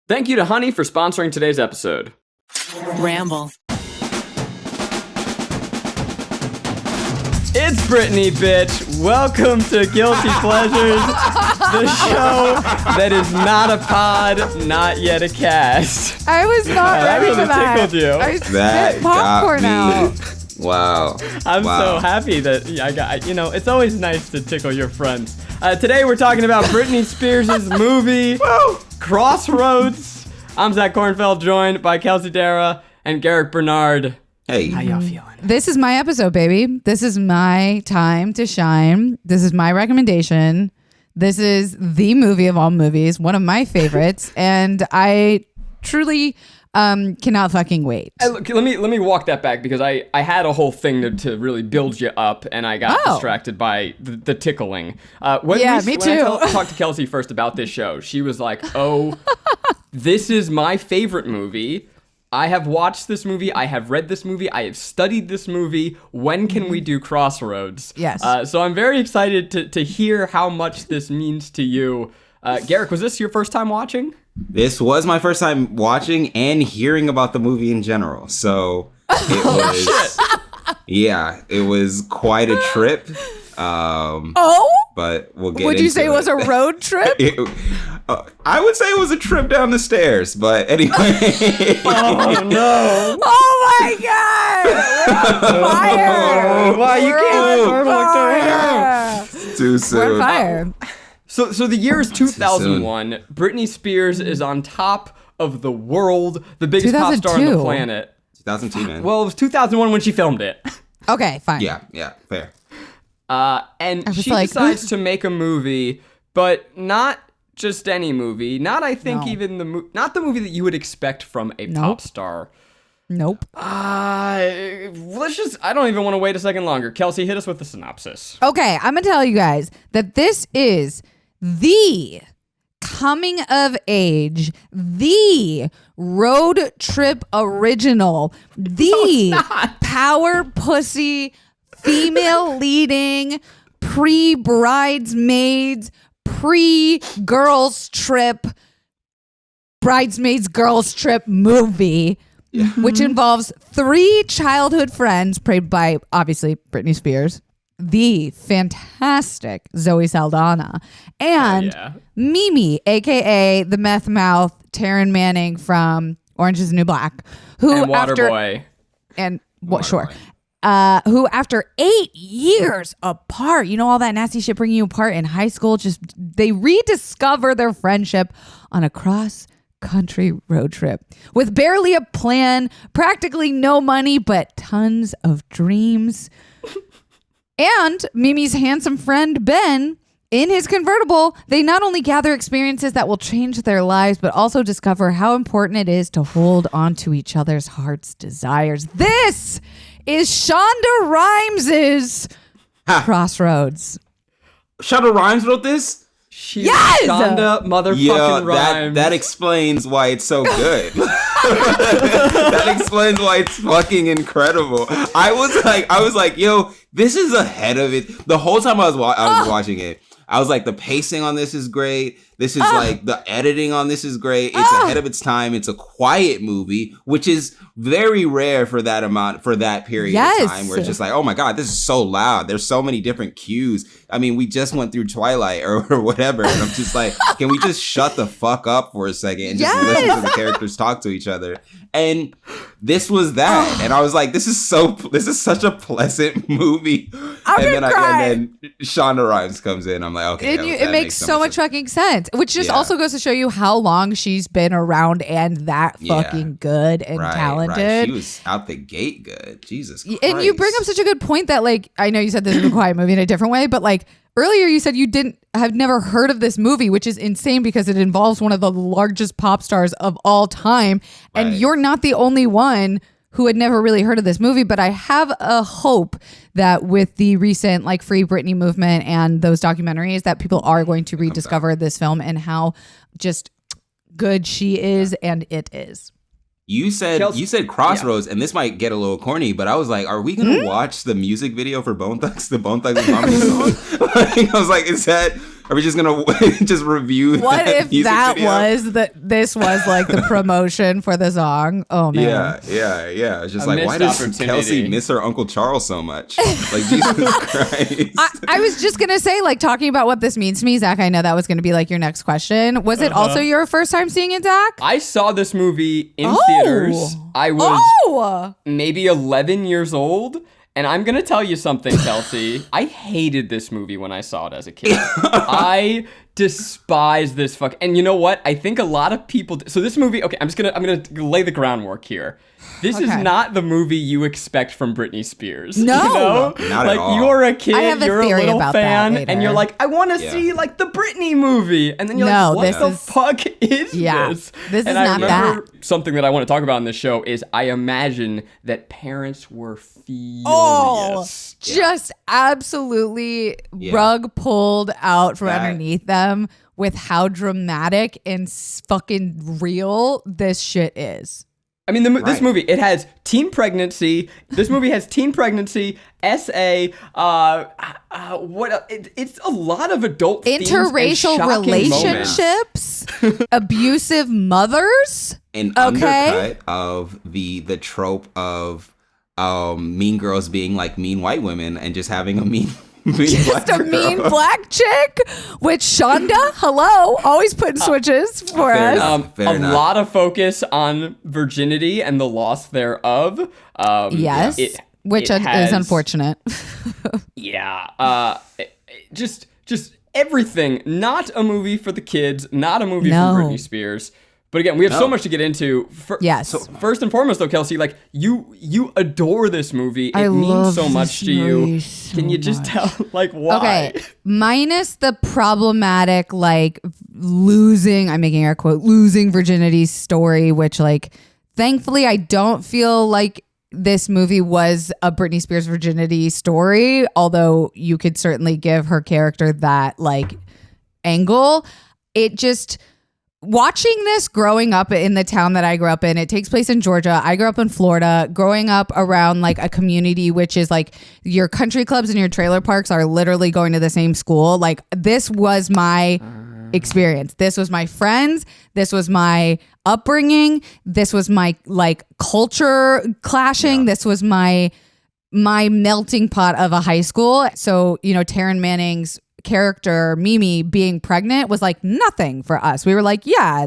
Thank you to Honey for sponsoring today's episode. Ramble. It's Britney, bitch. Welcome to Guilty Pleasures, the show that is not a pod, not yet a cast. I was not ready for that. Tickled you. I That spit popcorn got me. out. Wow. I'm so happy that I got, it's always nice to tickle your friends. Today we're talking about Britney Spears' movie, Crossroads. I'm Zach Kornfeld, joined by Kelsey Darragh and Garrick Bernard. Hey. How y'all feeling? This is my episode, baby. This is my time to shine. This is my recommendation. This is the movie of all movies, one of my favorites, and I truly cannot fucking wait. Let me walk that back because I had a whole thing to really build you up, and I got distracted by the tickling. Me too. When I talked to Kelsey first about this show, she was like, "Oh, this is my favorite movie. I have watched this movie. I have read this movie. I have studied this movie. When can we do Crossroads?" Yes. So I'm very excited to hear how much this means to you. Garrick, was this your first time watching? This was my first time watching and hearing about the movie in general. So it was, it was quite a trip. But we'll get into it. Would you say it was a road trip? I would say it was a trip down the stairs, but anyway. Oh, no. Oh, my God. We're on fire. Why you can't start like that? Too soon. We're on fire. So the year is 2001. Britney Spears is on top of the world, the biggest pop star on the 2002. planet. 2002, man. Well, it was 2001 when she filmed it. Okay, fine. Yeah, fair. And she decides to make a movie, but not just any movie. Not, I think, even not the movie that you would expect from a pop star. Nope. I don't even want to wait a second longer. Kelsey, hit us with the synopsis. Okay, I'm going to tell you guys that this is the coming of age, the road trip original, the power pussy, female leading, pre-bridesmaids, pre-girls trip, bridesmaids girls trip movie. Yeah. Which involves 3 childhood friends, played by, obviously, Britney Spears, the fantastic Zoe Saldana, and Mimi, a.k.a. the meth mouth Taryn Manning from Orange is the New Black, who and Waterboy. Who after 8 years apart, all that nasty shit bringing you apart in high school, they rediscover their friendship on a cross-country road trip with barely a plan, practically no money, but tons of dreams. And Mimi's handsome friend Ben, in his convertible, they not only gather experiences that will change their lives, but also discover how important it is to hold on to each other's heart's desires. This is Shonda Rhimes' Crossroads. Shonda Rhimes wrote this? Yes! Shonda motherfucking Rhimes. That explains why it's so good. That explains why it's fucking incredible. I was like, yo, this is ahead of it. The whole time I was watching it, I was like, the pacing on this is great. This is like, the editing on this is great. It's ahead of its time. It's a quiet movie, which is very rare for that period of time where it's just like, oh my God, this is so loud. There's so many different cues. I mean, we just went through Twilight or whatever. And I'm just like, can we just shut the fuck up for a second and just listen to the characters talk to each other? And this was that. And I was like, this is such a pleasant movie. And then Shonda Rhimes comes in. I'm like, okay. It makes so much fucking sense. Which just also goes to show you how long she's been around and that fucking good and talented. Right. She was out the gate good. Jesus Christ. And you bring up such a good point that, like, I know you said this is a quiet movie in a different way, but like earlier you said you have never heard of this movie, which is insane because it involves one of the largest pop stars of all time. And you're not the only one who had never really heard of this movie, but I have a hope that with the recent like Free Britney movement and those documentaries that people are going to rediscover this film and how just good she is and it is. You said Crossroads, and this might get a little corny, but I was like, are we going to watch the music video for Bone Thugs, the Bone Thugs and Harmony song? I was like, is that Are we just gonna just review? What that if music that video? was this was like the promotion for the song? Oh man. Yeah. It's just A like, why does missed Kelsey opportunity. miss her Uncle Charles so much? Like, Jesus Christ. I was just gonna say, like, talking about what this means to me, Zach. I know that was gonna be like your next question. Was it also your first time seeing it, Zach? I saw this movie in Oh. theaters. I was Oh, maybe 11 years old. And I'm going to tell you something, Kelsey. I hated this movie when I saw it as a kid. I despise this fuck. And you know what? I think a lot of people. So this movie. Okay, I'm gonna lay the groundwork here. This is Okay. not the movie you expect from Britney Spears. No. You know? Not at like all. you're a kid, I have a you're a theory little about that fan, later. and you're like, I want to Yeah. see like the Britney movie, and then you're No, like, what this the is- fuck is Yeah, this? this and is I not remember something that I want to talk about in this show is I imagine that parents were furious. Oh, just absolutely Yeah. rug pulled out from That- underneath them with how dramatic and fucking real this shit is. I mean, this Right. movie, it has teen pregnancy. This movie has teen pregnancy, SA, it's a lot of adult themes and Interracial shocking moments. relationships, abusive mothers. An Okay. undercut of the trope of mean girls being like mean white women and just having a mean Just black a mean girl. black chick with Shonda. Hello, always putting switches for fair us. enough. Fair A enough. lot of focus on virginity and the loss thereof. Yes, which it is has- unfortunate. Yeah. Just everything. Not a movie for the kids. Not a movie No. from Britney Spears. But again, we have so much to get into. Yes. So first and foremost, though, Kelsey, like you adore this movie. It I means love so much this to you. movie so Can you just much. tell, like, why? Okay, minus the problematic, like, losing, I'm making air quote, losing virginity story, which, like, thankfully I don't feel like this movie was a Britney Spears virginity story, although you could certainly give her character that, like, angle. It just... Watching this growing up in the town that I grew up in, it takes place in Georgia. I grew up in Florida, growing up around like a community, which is like your country clubs and your trailer parks are literally going to the same school. Like this was my experience. This was my friends. This was my upbringing. This was my like culture clashing. This was my melting pot of a high school. So, you know, Taryn Manning's character Mimi being pregnant was like nothing for us. We were like, yeah,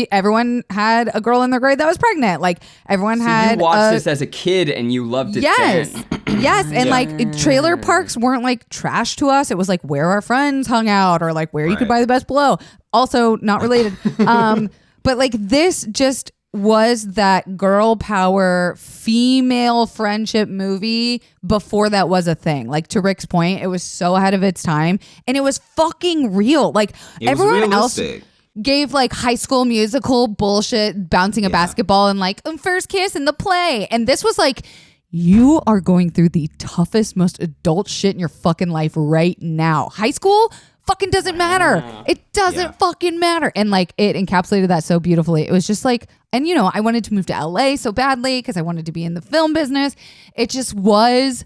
everyone had a girl in their grade that was pregnant. Like everyone So had you watched this as a kid and you loved it yes. then. Yes. And like trailer parks weren't like trash to us. It was like where our friends hung out or like where you could Right. buy the best blow. Also not related. But like this just was that girl power female friendship movie before that was a thing. Like to Rick's point, it was so ahead of its time and it was fucking real. Like It was everyone else realistic. gave like High School Musical bullshit, bouncing a basketball and like first kiss in the play. And this was like, you are going through the toughest, most adult shit in your fucking life right now. High school fucking doesn't matter. It doesn't fucking matter. And like it encapsulated that so beautifully. It was just like, and you know, I wanted to move to LA so badly because I wanted to be in the film business. It just was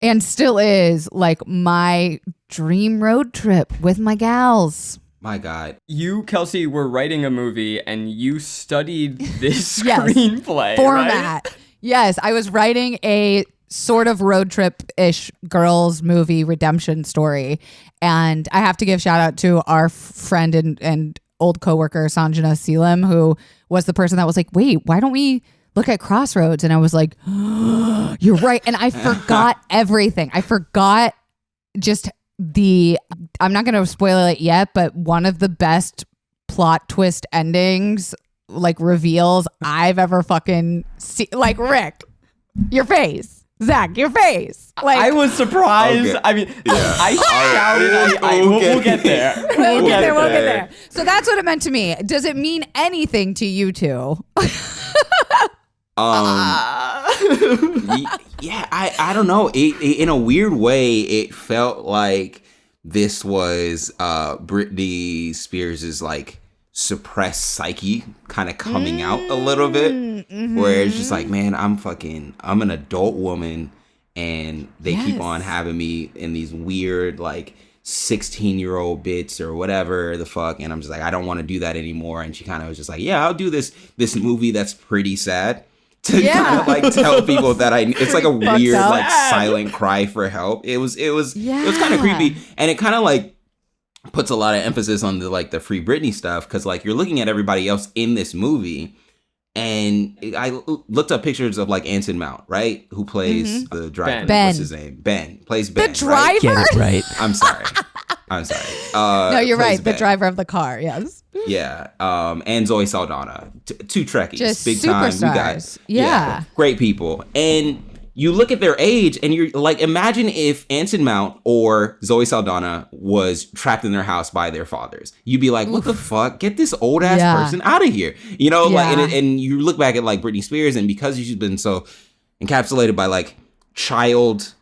and still is like my dream road trip with my gals. My God. You, Kelsey, were writing a movie and you studied this Yes. screenplay. Format. Right? Yes, I was writing a sort of road trip-ish girls movie redemption story. And I have to give shout out to our friend and old coworker, Sanjana Selim, who was the person that was like, wait, why don't we look at Crossroads? And I was like, oh, you're right. And I forgot everything. I forgot just I'm not going to spoil it yet, but one of the best plot twist endings, like reveals I've ever fucking seen. Like Rick, your face. Zach, your face. Like I was surprised. Okay. I mean, Yeah. I shouted. Okay. We'll get there. We'll get there. We'll get there. there. So that's what it meant to me. Does it mean anything to you two? Yeah, I don't know. It in a weird way, it felt like this was Britney Spears's like suppressed psyche kind of coming out a little bit, where it's just like, man, I'm an adult woman, and they keep Yes. on having me in these weird like 16-year-old bits or whatever the fuck, and I'm just like, I don't want to do that anymore. And she kind of was just like, yeah, I'll do this movie that's pretty sad to kind of like tell people that it's like a weird like silent cry for help. It was kind of creepy, and it kind of like puts a lot of emphasis on the Free Britney stuff, because like you're looking at everybody else in this movie. And I looked up pictures of like Anson Mount, right? Who plays the driver? Ben. What's his name? Ben. Plays Ben. The driver? Right? Get it right. I'm sorry. No, you're right. Ben. The driver of the car. Yes. Yeah. And Zoe Saldana. Two Trekkies. Just big time. We superstars. got Yeah. great people. And you look at their age and you're like, imagine if Anson Mount or Zoe Saldana was trapped in their house by their fathers. You'd be like, what the fuck? Get this old ass person out of here. You know, like, and you look back at like Britney Spears, and because she's been so encapsulated by like child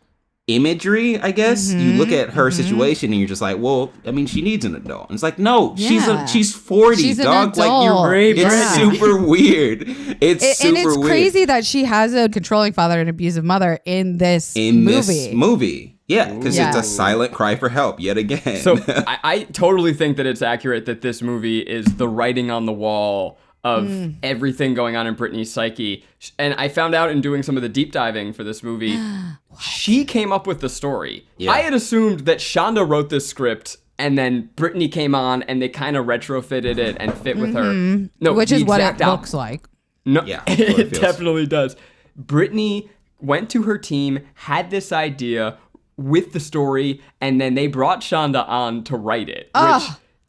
imagery, I guess, you look at her situation and you're just like, well, I mean, she needs an adult. And it's like, no, she's 40, she's dog. Like, you're right. It's super weird. It's super weird. And it's crazy that she has a controlling father and abusive mother in this movie. Yeah, because it's a silent cry for help yet again. So I totally think that it's accurate that this movie is the writing on the wall of everything going on in Britney's psyche. And I found out in doing some of the deep diving for this movie, she came up with the story. Yeah. I had assumed that Shonda wrote this script and then Britney came on and they kind of retrofitted it and fit with her. No, which is what it looks like. No, yeah, it definitely does. Britney went to her team, had this idea with the story, and then they brought Shonda on to write it. Which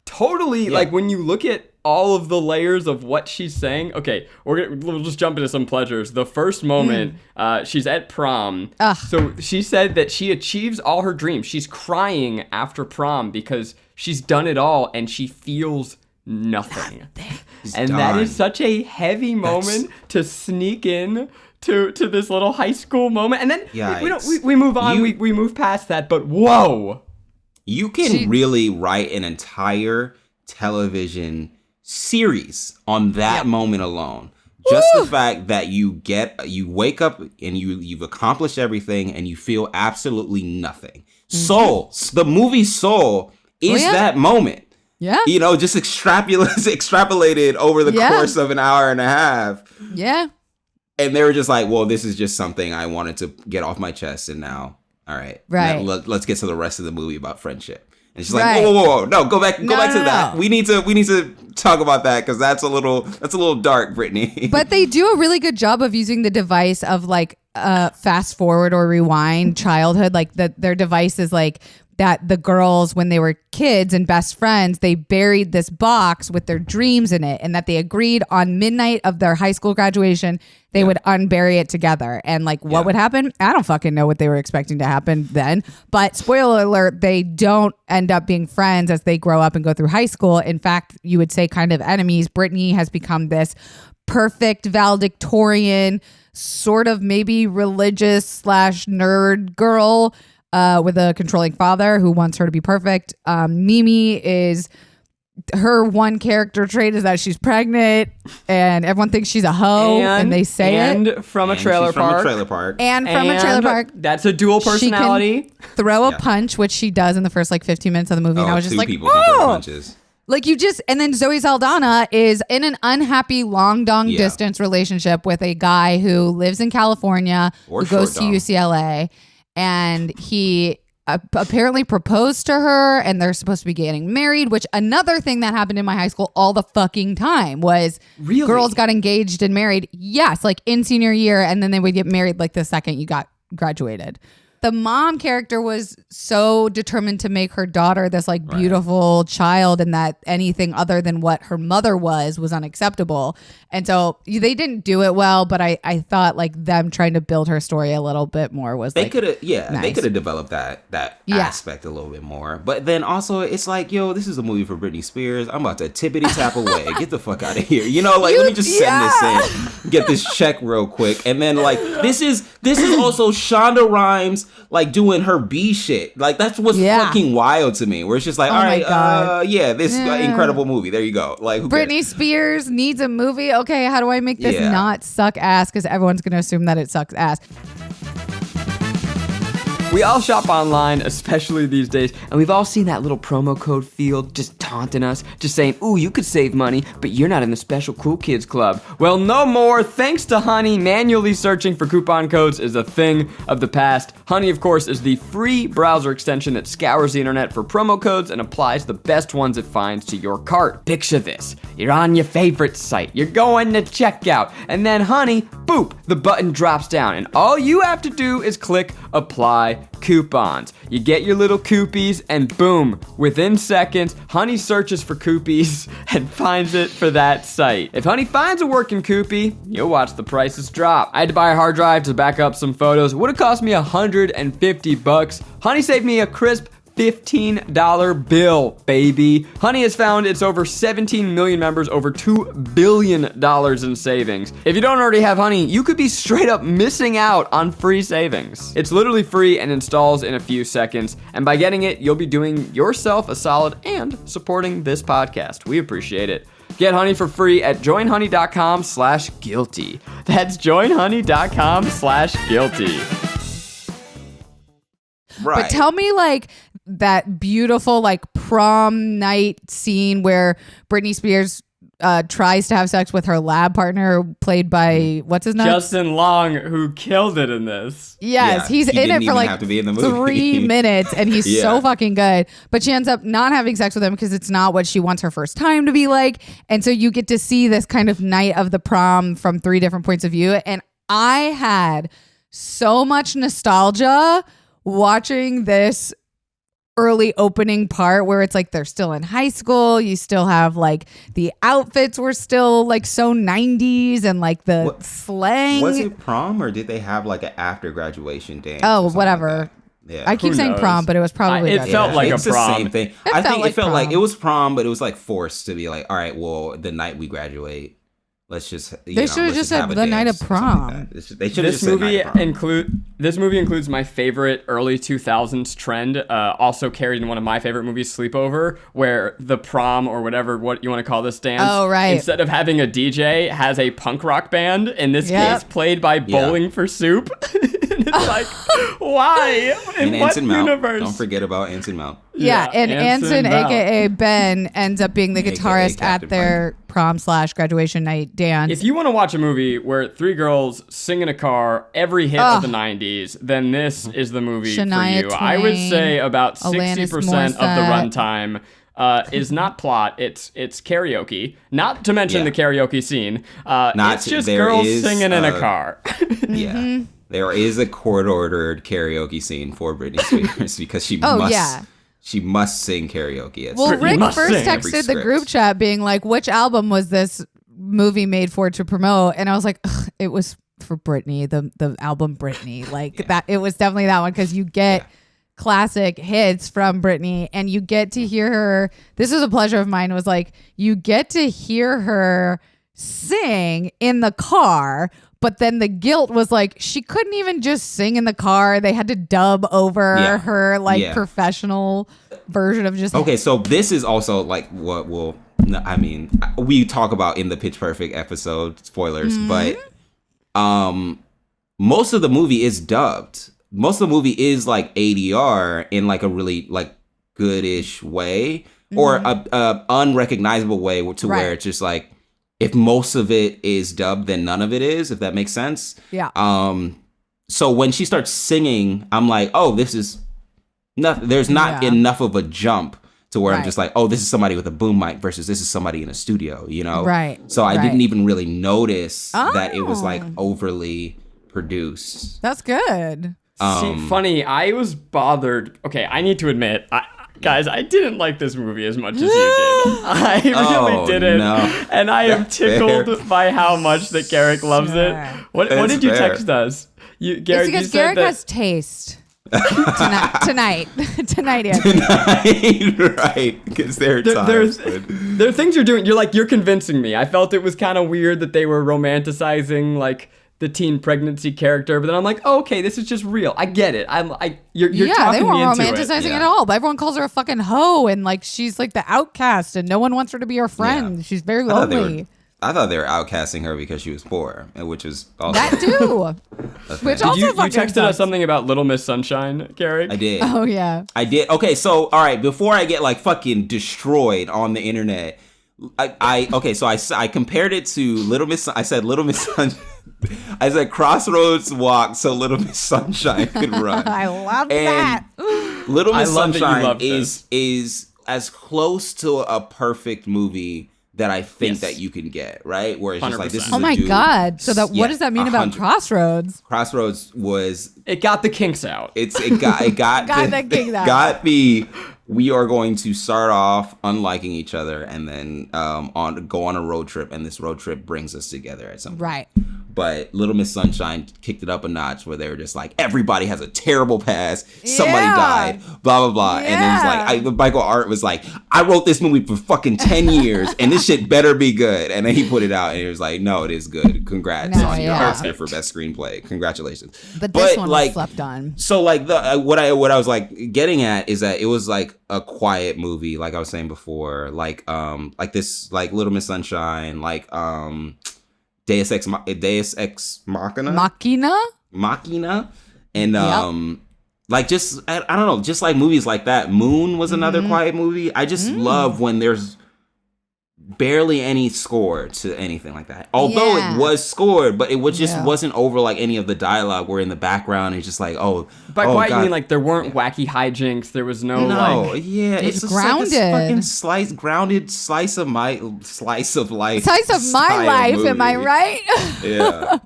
totally, like, when you look at all of the layers of what she's saying. Okay, we'll just jump into some pleasures. The first moment, she's at prom. So she said that she achieves all her dreams. She's crying after prom because she's done it all and she feels nothing. And that is such a heavy moment to sneak in to this little high school moment. And then we move on. We move past that. But whoa. You can really write an entire television series on that moment alone. Just the fact that you wake up and you've accomplished everything and you feel absolutely nothing. Soul, the movie Soul is that moment. Yeah. You know, just extrapolated over the course of an hour and a half. Yeah. And they were just like, well, this is just something I wanted to get off my chest, and now, all right. Let's get to the rest of the movie about friendship. And she's like, whoa, no, go back to that. We need to talk about that because that's a little dark, Britney. But they do a really good job of using the device of like fast forward or rewind childhood. Like their device is like that the girls, when they were kids and best friends, they buried this box with their dreams in it, and that they agreed on midnight of their high school graduation, they would unbury it together. And like, what would happen? I don't fucking know what they were expecting to happen then. But spoiler alert, they don't end up being friends as they grow up and go through high school. In fact, you would say kind of enemies. Britney has become this perfect valedictorian, sort of maybe religious / nerd girl with a controlling father who wants her to be perfect. Mimi is, her one character trait is that she's pregnant and everyone thinks she's a hoe and they say it. From a trailer park. And from a trailer park. That's a dual personality. She can throw a punch, which she does in the first like 15 minutes of the movie. And I was just like, people can throw punches. Like and then Zoe Saldana is in an unhappy long distance relationship with a guy who lives in California, who goes to UCLA. And he apparently proposed to her, and they're supposed to be getting married, which another thing that happened in my high school all the fucking time was girls got engaged and married. Yes, like in senior year, and then they would get married like the second you got graduated. The mom character was so determined to make her daughter this like beautiful child, and that anything other than what her mother was unacceptable. And so they didn't do it well, but I thought like them trying to build her story a little bit more was they could have they could have developed that aspect a little bit more. But then also it's like, yo, this is a movie for Britney Spears. I'm about to tippity tap away. Get the fuck out of here. You know, like let me just send this in, get this check real quick, and then like this is also Shonda Rhimes like doing her B shit. Like that's what's fucking wild to me. Where it's just like, all right, this incredible movie. There you go. Like Britney Spears needs a movie. Okay, how do I make this not suck ass? Because everyone's gonna assume that it sucks ass. We all shop online, especially these days, and we've all seen that little promo code field just taunting us, just saying, ooh, you could save money, but you're not in the special cool kids club. Well, no more. Thanks to Honey, manually searching for coupon codes is a thing of the past. Honey, of course, is the free browser extension that scours the internet for promo codes and applies the best ones it finds to your cart. Picture this. You're on your favorite site. You're going to checkout, and then Honey, boop, the button drops down, and all you have to do is click apply coupons. You get your little coupies, and boom, within seconds, Honey searches for coupies and finds it for that site. If Honey finds a working coupie, you'll watch the prices drop. I had to buy a hard drive to back up some photos. It would have cost me $150. Honey saved me a crisp $15 bill, baby. Honey has found its over 17 million members, over $2 billion in savings. If you don't already have Honey, you could be straight up missing out on free savings. It's literally free and installs in a few seconds. And by getting it, you'll be doing yourself a solid and supporting this podcast. We appreciate it. Get Honey for free at joinhoney.com/guilty. That's joinhoney.com/guilty. Right. But tell me, like, that beautiful, like, prom night scene where Britney Spears tries to have sex with her lab partner, played by, what's his name? Justin Long, who killed it in this. Yes, Yeah, he's he in didn't it for even like have to be in the movie. 3 minutes, and he's so fucking good. But she ends up not having sex with him because it's not what she wants her first time to be like. And so you get to see this kind of night of the prom from 3 different points of view. And I had so much nostalgia watching this early opening part where it's like they're still in high school. You still have like the outfits were still like so 90s and like the slang. Was it prom or did they have like an after graduation dance? Oh, whatever. Yeah. I keep Who saying knows? prom, but it was probably It that. felt like it's a prom. the same thing. It I felt think like it felt like prom. it was prom, but it was like forced to be like, all right, well, the night we graduate, let's just. They should have just said the night of prom. They should have just said night of prom. This movie includes my favorite early 2000s trend, also carried in one of my favorite movies, Sleepover, where the prom or whatever what you want to call this dance, Oh, right. instead of having a DJ, has a punk rock band. In this Yep. case, played by Bowling for Soup. And it's like, why? In And what Anson Mount. universe? Don't forget about Anson Mount. Yeah, and Anson, Mount. aka Ben, ends up being the AKA guitarist at Captain their prom/graduation night dance. If you want to watch a movie where 3 girls sing in a car every hit of the 90s, then this is the movie Shania for you. I would Twain, say about Alanis 60% of the Morissette. runtime is not plot, it's karaoke. Not to mention Yeah. the karaoke scene. It's just there girls is, singing in a car. Yeah. There is a court-ordered karaoke scene for Britney Spears because she she must sing karaoke. At Well, certain Rick must first sing every texted the script. group chat being like, which album was this movie made for to promote? And I was like, ugh, it was for Britney, the album Britney. Like that, it was definitely that one because you get classic hits from Britney and you get to hear her. This was a pleasure of mine. Was like, you get to hear her sing in the car. But then the guilt was like, she couldn't even just sing in the car. They had to dub over her professional version of just. Okay, so this is also like what we'll. I mean, we talk about in the Pitch Perfect episode, spoilers, but most of the movie is dubbed. Most of the movie is like ADR in like a really like goodish way or a unrecognizable way to where it's just like, if most of it is dubbed, then none of it is, if that makes sense. Yeah. So when she starts singing, I'm like, oh, this is nothing. There's not enough of a jump to where I'm just like, oh, this is somebody with a boom mic versus this is somebody in a studio, you know? Right. So I didn't even really notice that it was like overly produced. That's good. See, funny, I was bothered. Okay, I need to admit, guys, I didn't like this movie as much as you did. I really didn't. No. And I am That's tickled fair. by how much that Garrick loves it. What That's did you fair. text us? It's Garrick, because you said Garrick that has taste. Tonight, Anthony. Right, because there are times there are things you're doing. You're convincing me. I felt it was kind of weird that they were romanticizing like the teen pregnancy character, but then I'm like, oh, okay, this is just real. I get it. You're Yeah, talking they me weren't into romanticizing it. at all. But everyone calls her a fucking hoe, and like she's like the outcast, and no one wants her to be her friend. She's very lonely. they were outcasting her because she was poor, and which was also That too. Which also You fucking texted us sucks. something about Little Miss Sunshine, Garrick. I did. Oh yeah. I did. Okay, so all right, before I get like fucking destroyed on the internet, I compared it to Little Miss. I said Little Miss Sunshine. I said Crossroads walk so Little Miss Sunshine could run. I love And that. Little Miss I love that you Sunshine love this. is as close to a perfect movie that I think Yes. that you can get, right? Where it's just like, this is 100%. Oh a my dude. god. So that what does that mean about 100. Crossroads? Crossroads was It got the kinks out. it got Got the king out. got the we are going to start off unliking each other and then go on a road trip, and this road trip brings us together at some point. Right. But Little Miss Sunshine kicked it up a notch where they were just like, everybody has a terrible past. Somebody Yeah. died. Blah, blah, blah. And then it's like, Michael Art was like, I wrote this movie for fucking 10 years and this shit better be good. And then he put it out and he was like, no, it is good. Congrats No, on your yeah. Oscar for best screenplay. Congratulations. But this one like, was slept on. so like what I was like getting at is that it was like a quiet movie, like I was saying before, like this, like Little Miss Sunshine, like Deus Ex Machina, and like just I don't know, just like movies like that. Moon was another quiet movie. I just love when there's barely any score to anything like that. Although Yeah. it was scored, but it was just wasn't over like any of the dialogue. Where in the background it's just like, By oh quiet, you God. mean like there weren't wacky hijinks. There was no like. It's just grounded. like a fucking grounded slice of life. Size of my style life, am I movie. right? Yeah.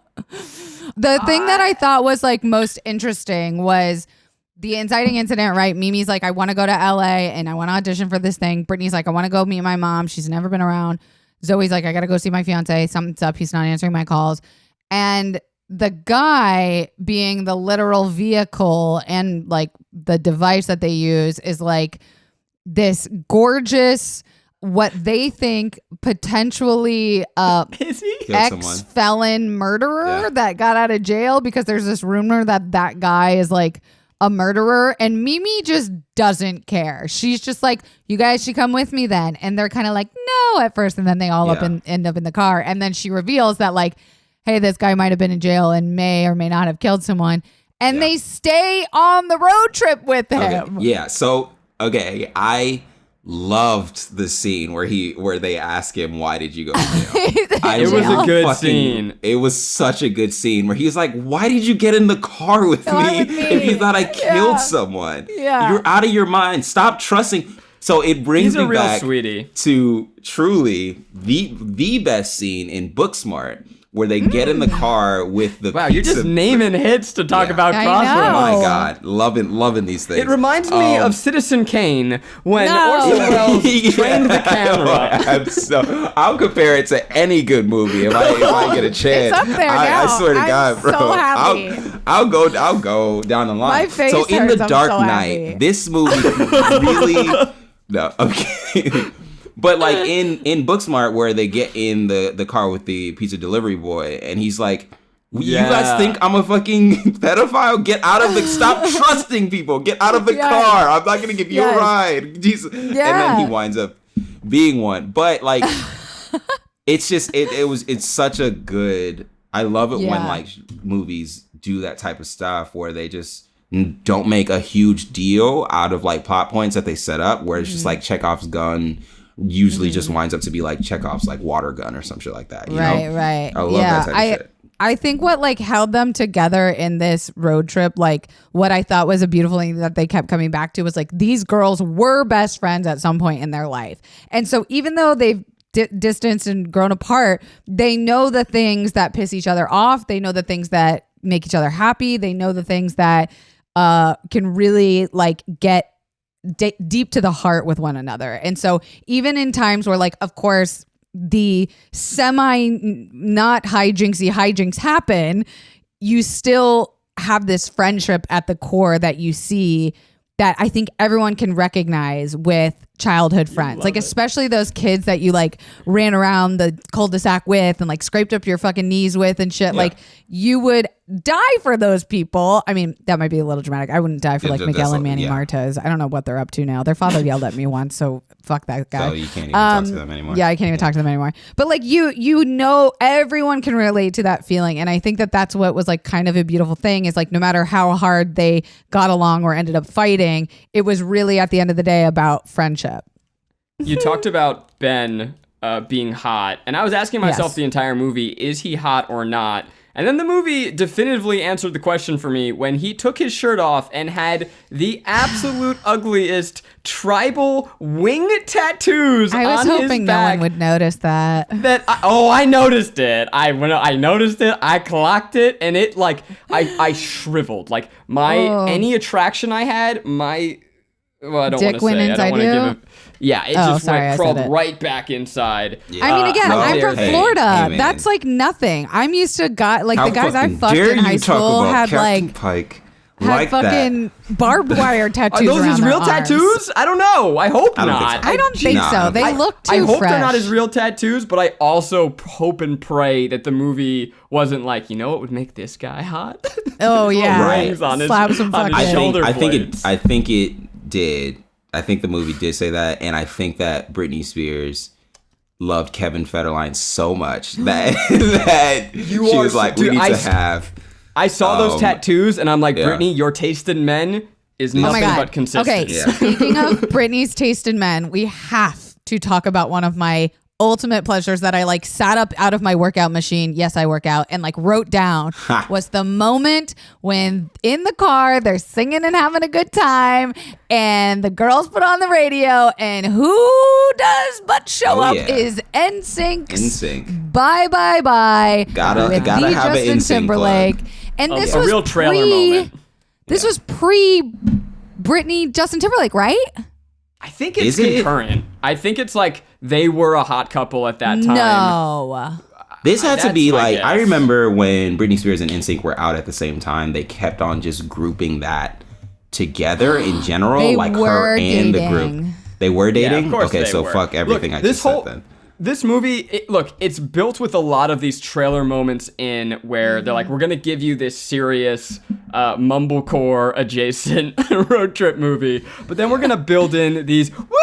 The thing that I thought was like most interesting was the inciting incident, right? Mimi's like, I want to go to LA and I want to audition for this thing. Brittany's like, I want to go meet my mom. She's never been around. Zoe's like, I got to go see my fiance. Something's up. He's not answering my calls. And the guy being the literal vehicle and like the device that they use is like this gorgeous, what they think potentially Is he? Killed someone. ex-felon murderer that got out of jail because there's this rumor that guy is like a murderer, and Mimi just doesn't care. She's just like, you guys should come with me then. And they're kind of like, no, at first. And then they all end up in the car. And then she reveals that like, hey, this guy might have been in jail and may or may not have killed someone. And they stay on the road trip with him. Okay. Yeah. So I loved the scene where they ask him, why did you go to jail? It was a good scene. It was such a good scene where he was like, why did you get in the car with me if you thought I killed someone? Yeah. You're out of your mind. Stop trusting. So it brings He's a me real back sweetie. to truly the best scene in Booksmart, where they get in the car with the Wow, you're just naming hits to talk about I Crossroads. know. Oh my God, loving these things. It reminds me of Citizen Kane when No. Orson Welles trained the camera. I'll compare it to any good movie if I get a chance. It's up there I now. swear to I'm God, bro. so happy. I'll go down the line. My face so in hurts, The I'm Dark so Knight, happy. this movie really no. Okay. But like in Booksmart, where they get in the car with the pizza delivery boy, and he's like, you guys think I'm a fucking pedophile? Get out of the stop trusting people. Get out of the car. I'm not gonna give you a ride. Jesus. And then he winds up being one. But like it's just it's such a good, I love it when like movies do that type of stuff where they just don't make a huge deal out of like plot points that they set up, where it's just like Chekhov's gun usually just winds up to be like Chekhov's like water gun or some shit like that. You know? Right. I love that type of shit. I think what like held them together in this road trip, like what I thought was a beautiful thing that they kept coming back to was like these girls were best friends at some point in their life. And so even though they've distanced and grown apart, they know the things that piss each other off. They know the things that make each other happy. They know the things that can really like get deep to the heart with one another. And so even in times where like, of course, the semi not hijinks happen, you still have this friendship at the core that you see that I think everyone can recognize with childhood friends. Like, especially those kids that you like ran around the cul-de-sac with and like scraped up your fucking knees with and shit. Yeah. Like you would die for those people. I mean, that might be a little dramatic. I wouldn't die for like Miguel and Manny Marquez. I don't know what they're up to now. Their father yelled at me once, so fuck that guy. So you can't even talk to them anymore. Yeah, I can't even talk to them anymore. But like you know, everyone can relate to that feeling, and I think that that's what was like kind of a beautiful thing is like no matter how hard they got along or ended up fighting, it was really at the end of the day about friendship. You talked about Ben being hot, and I was asking myself the entire movie, is he hot or not? And then the movie definitively answered the question for me when he took his shirt off and had the absolute ugliest tribal wing tattoos on his back. I was hoping no one would notice that. I noticed it. I noticed it. I clocked it, and it like I shriveled. Like any attraction I had, I don't want to say. I don't want to give it. Yeah, it crawled right back inside. Yeah. I mean, again, I'm from Florida. That's like nothing. I'm used to the guys I fucked in high school had like Pike had fucking barbed wire tattoos. Are those his real tattoos? I don't know. I hope not. I don't think so. They look too fresh. I hope they're not his real tattoos, but I also hope and pray that the movie wasn't like, you know what would make this guy hot? Oh yeah, rings on his shoulder blades. I think it did. I think the movie did say that, and I think that Britney Spears loved Kevin Federline so much that she was like, we need to have. I saw those tattoos, and I'm like, Britney, your taste in men is nothing but consistent. Okay, speaking of Britney's taste in men, we have to talk about one of my ultimate pleasures that I like sat up out of my workout machine. Yes, I work out and like wrote down was the moment when in the car they're singing and having a good time and the girls put on the radio and who does but show up is NSYNC. Bye Bye Bye. Gotta have an NSYNC Timberlake. Club. And this was a real trailer moment. This was pre Britney Justin Timberlake, right? I think it's concurrent. I think it's like they were a hot couple at that time. No. This had to be like, I remember when Britney Spears and NSYNC were out at the same time, they kept on just grouping that together in general. They like were her and dating. The group. They were dating? Yeah, of course okay, so were. fuck everything I just said then. This movie, it's built with a lot of these trailer moments in where they're like, we're going to give you this serious mumblecore adjacent road trip movie, but then we're going to build in these woo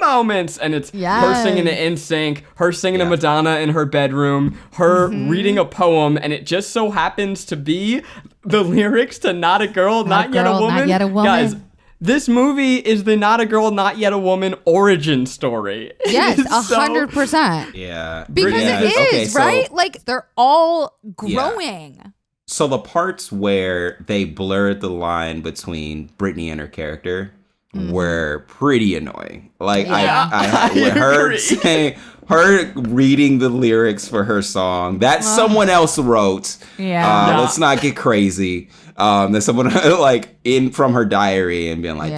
moments, and it's her singing to NSYNC, her singing to Madonna in her bedroom, her reading a poem, and it just so happens to be the lyrics to Not a Girl, Not Yet a Woman. Not Yet a Woman. Guys, this movie is the Not a Girl, Not Yet a Woman origin story. Yes, 100%. Yeah. Because it is, right? Like, they're all growing. Yeah. So the parts where they blurred the line between Britney and her character were pretty annoying. Like, I with her saying, her reading the lyrics for her song that someone else wrote. Let's not get crazy. That someone like in from her diary and being like,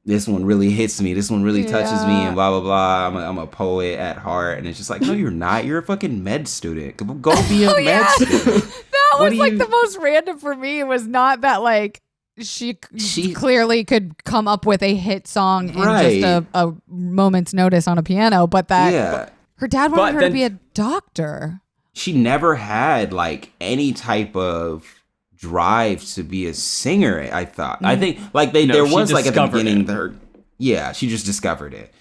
this one really hits me. This one really touches me, and blah blah blah. I'm a poet at heart, and it's just like, no, you're not. You're a fucking med student. Go be a med student. That was like the most random for me. It was not that like she clearly could come up with a hit song in just a moment's notice on a piano, but that her dad wanted her to be a doctor. She never had like any type of drive to be a singer. I thought. I think like there was like at the beginning she just discovered it.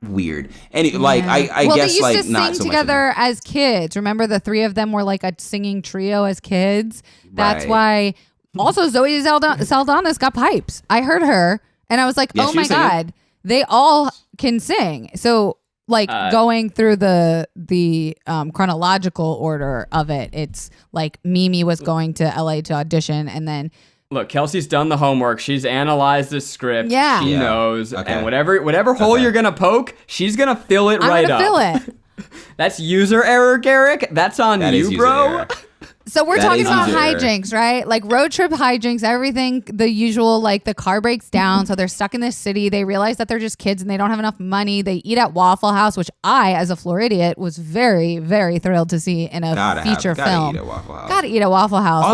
Weird. And I guess they like used to not sing so together as kids. Remember the three of them were like a singing trio as kids. That's why. Also, Zoe Saldana's got pipes. I heard her and I was like, oh my God, they all can sing. So like going through the chronological order of it, it's like Mimi was going to LA to audition, and then look, Kelsey's done the homework. She's analyzed the script. Yeah. She knows. Okay. And whatever hole you're gonna poke, she's gonna fill it right up. Fill it. That's user error, Garrick. That's on you, bro. So we're talking about hijinks, right? Like road trip hijinks, everything, the usual, like the car breaks down. So they're stuck in this city. They realize that they're just kids and they don't have enough money. They eat at Waffle House, which I, as a Floridian, was very, very thrilled to see in a feature film. Gotta eat at Waffle House.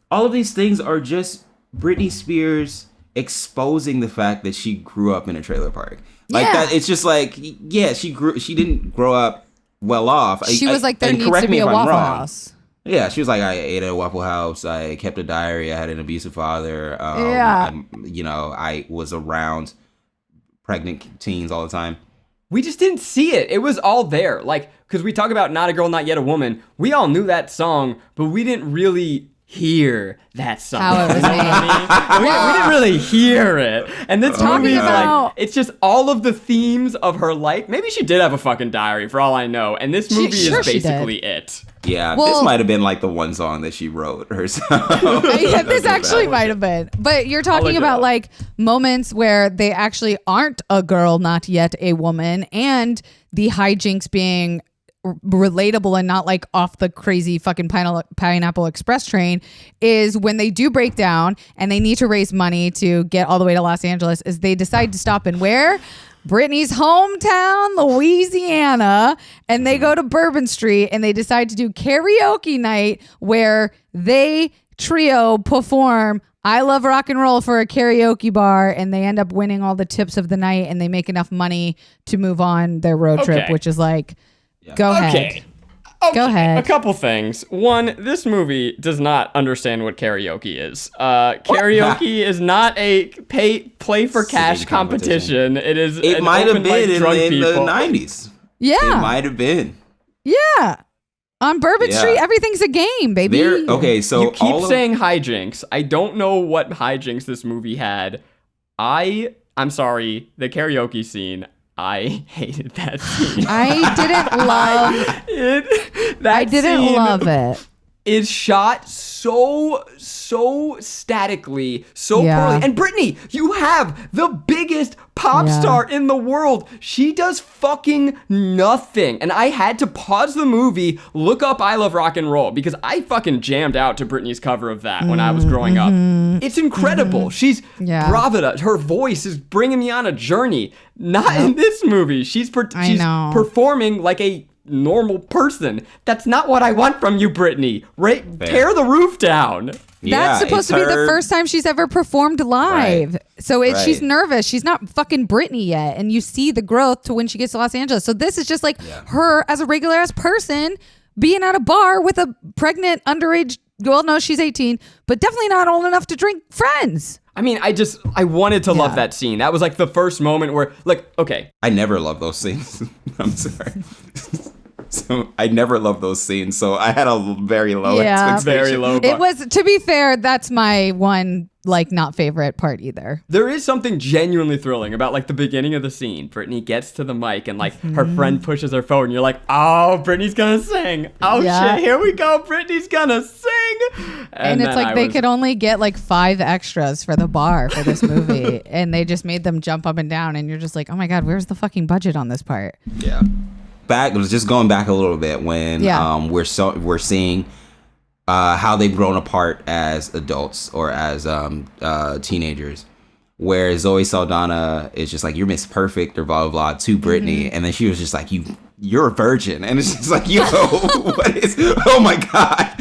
All of these things are just Britney Spears exposing the fact that she grew up in a trailer park. Like that. It's just like, she didn't grow up well off. She was like, there needs to be a Waffle House. Yeah, she was like, I ate at a Waffle House. I kept a diary. I had an abusive father. I was around pregnant teens all the time. We just didn't see it. It was all there. Like, because we talk about Not a Girl, Not Yet a Woman. We all knew that song, but we didn't really hear that song. How it was You know what I mean? we didn't really hear it. And this movie is like, it's just all of the themes of her life. Maybe she did have a fucking diary for all I know. And this movie is basically it. Yeah, this might have been like the one song that she wrote herself. Yeah, this actually might have been. But you're talking about like moments where they actually aren't a girl, not yet a woman, and the hijinks being relatable and not like off the crazy fucking Pineapple Express train is when they do break down and they need to raise money to get all the way to Los Angeles, is they decide to stop in where? Britney's hometown, Louisiana, and they go to Bourbon Street and they decide to do karaoke night where they trio perform I Love Rock and Roll for a karaoke bar, and they end up winning all the tips of the night and they make enough money to move on their road trip, which is like, go ahead. Go ahead. A couple things. One, this movie does not understand what karaoke is. Karaoke is not a play for cash competition. It is. It might have been in the 90s. Yeah. It might have been. Yeah. On Bourbon Street, everything's a game, baby. So you keep saying hijinks. I don't know what hijinks this movie had. I'm sorry, the karaoke scene. I hated that scene. I didn't love it. I didn't love it. It's shot so statically, so poorly. And Britney, you have the biggest pop star in the world. She does fucking nothing. And I had to pause the movie, look up I Love Rock and Roll, because I fucking jammed out to Britney's cover of that when I was growing up. It's incredible. She's bravada. Her voice is bringing me on a journey. Not in this movie. She's performing like a normal person. That's not what I want from you, Britney. Tear the roof down. That's supposed to be the first time she's ever performed live. Right. So she's nervous. She's not fucking Britney yet. And you see the growth to when she gets to Los Angeles. So this is just like her as a regular ass person being at a bar with a pregnant underage, well, no, she's 18, but definitely not old enough to drink friends. I mean, I wanted to love that scene. That was like the first moment where, like, okay. I never love those scenes. I'm sorry. So I never loved those scenes. So I had a very low expectation. Very low bar. It was, to be fair, that's my one, like, not favorite part either. There is something genuinely thrilling about, like, the beginning of the scene. Brittany gets to the mic and, like, her friend pushes her forward and you're like, oh, Brittany's gonna sing. Oh, shit, here we go. Brittany's gonna sing. And it's like they could only get, like, 5 extras for the bar for this movie. And they just made them jump up and down. And you're just like, oh, my God, where's the fucking budget on this part? Yeah. Just going back a little bit when we're seeing how they've grown apart as adults or as teenagers, where Zoe Saldana is just like, you're Miss Perfect or blah blah blah to Britney, and then she was just like, you're a virgin, and it's just like, yo, what is? Oh my God.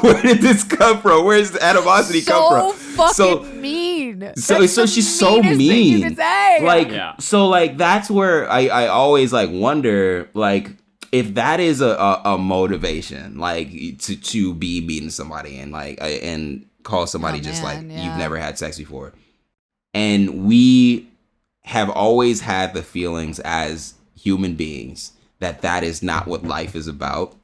Where did this come from? Where's the animosity come from? So fucking mean. So she's so mean. Like, that's where I always like wonder, like, if that is a motivation, like to be meeting somebody and like and call somebody you've never had sex before, and we have always had the feelings as human beings that is not what life is about.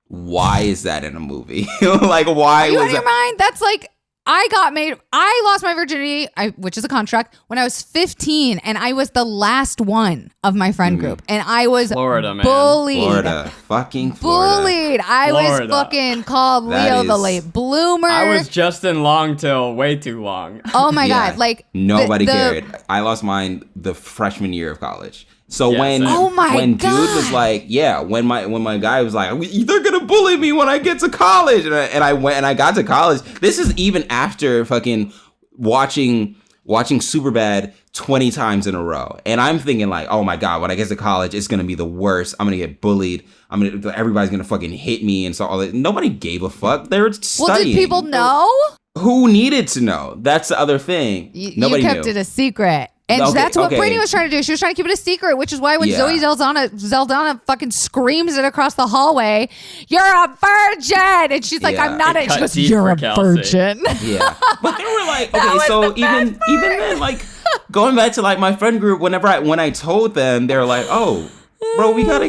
Why is that in a movie? Like, why was your mind? That's like, I lost my virginity, which is a contract, when I was 15, and I was the last one of my friend group, and I was bullied. Fucking bullied. I was fucking called Leo the late bloomer. I was Justin Long till way too long. Oh my God! Like, nobody cared. I lost mine the freshman year of college. So when dude was like, when my guy was like, they're gonna bully me when I get to college, and I went and I got to college. This is even after fucking watching Superbad 20 times in a row, and I'm thinking like, oh my God, when I get to college, it's gonna be the worst. I'm gonna get bullied. Everybody's gonna fucking hit me and so all that. Nobody gave a fuck. They were studying. Well, did people know? Who needed to know? That's the other thing. Nobody kept it a secret. And Okay, that's what okay. Britney was trying to do. She was trying to keep it a secret, which is why when Yeah. Zoe Saldana fucking screams it across the hallway, "You're a virgin!" And she's like, Yeah. "I'm not." It She cut goes, deep "You're for a Kelsey. virgin." Yeah. But they were like, That okay, was so the best even then, like going back to like my friend group, when I told them, they were like, oh, bro, we gotta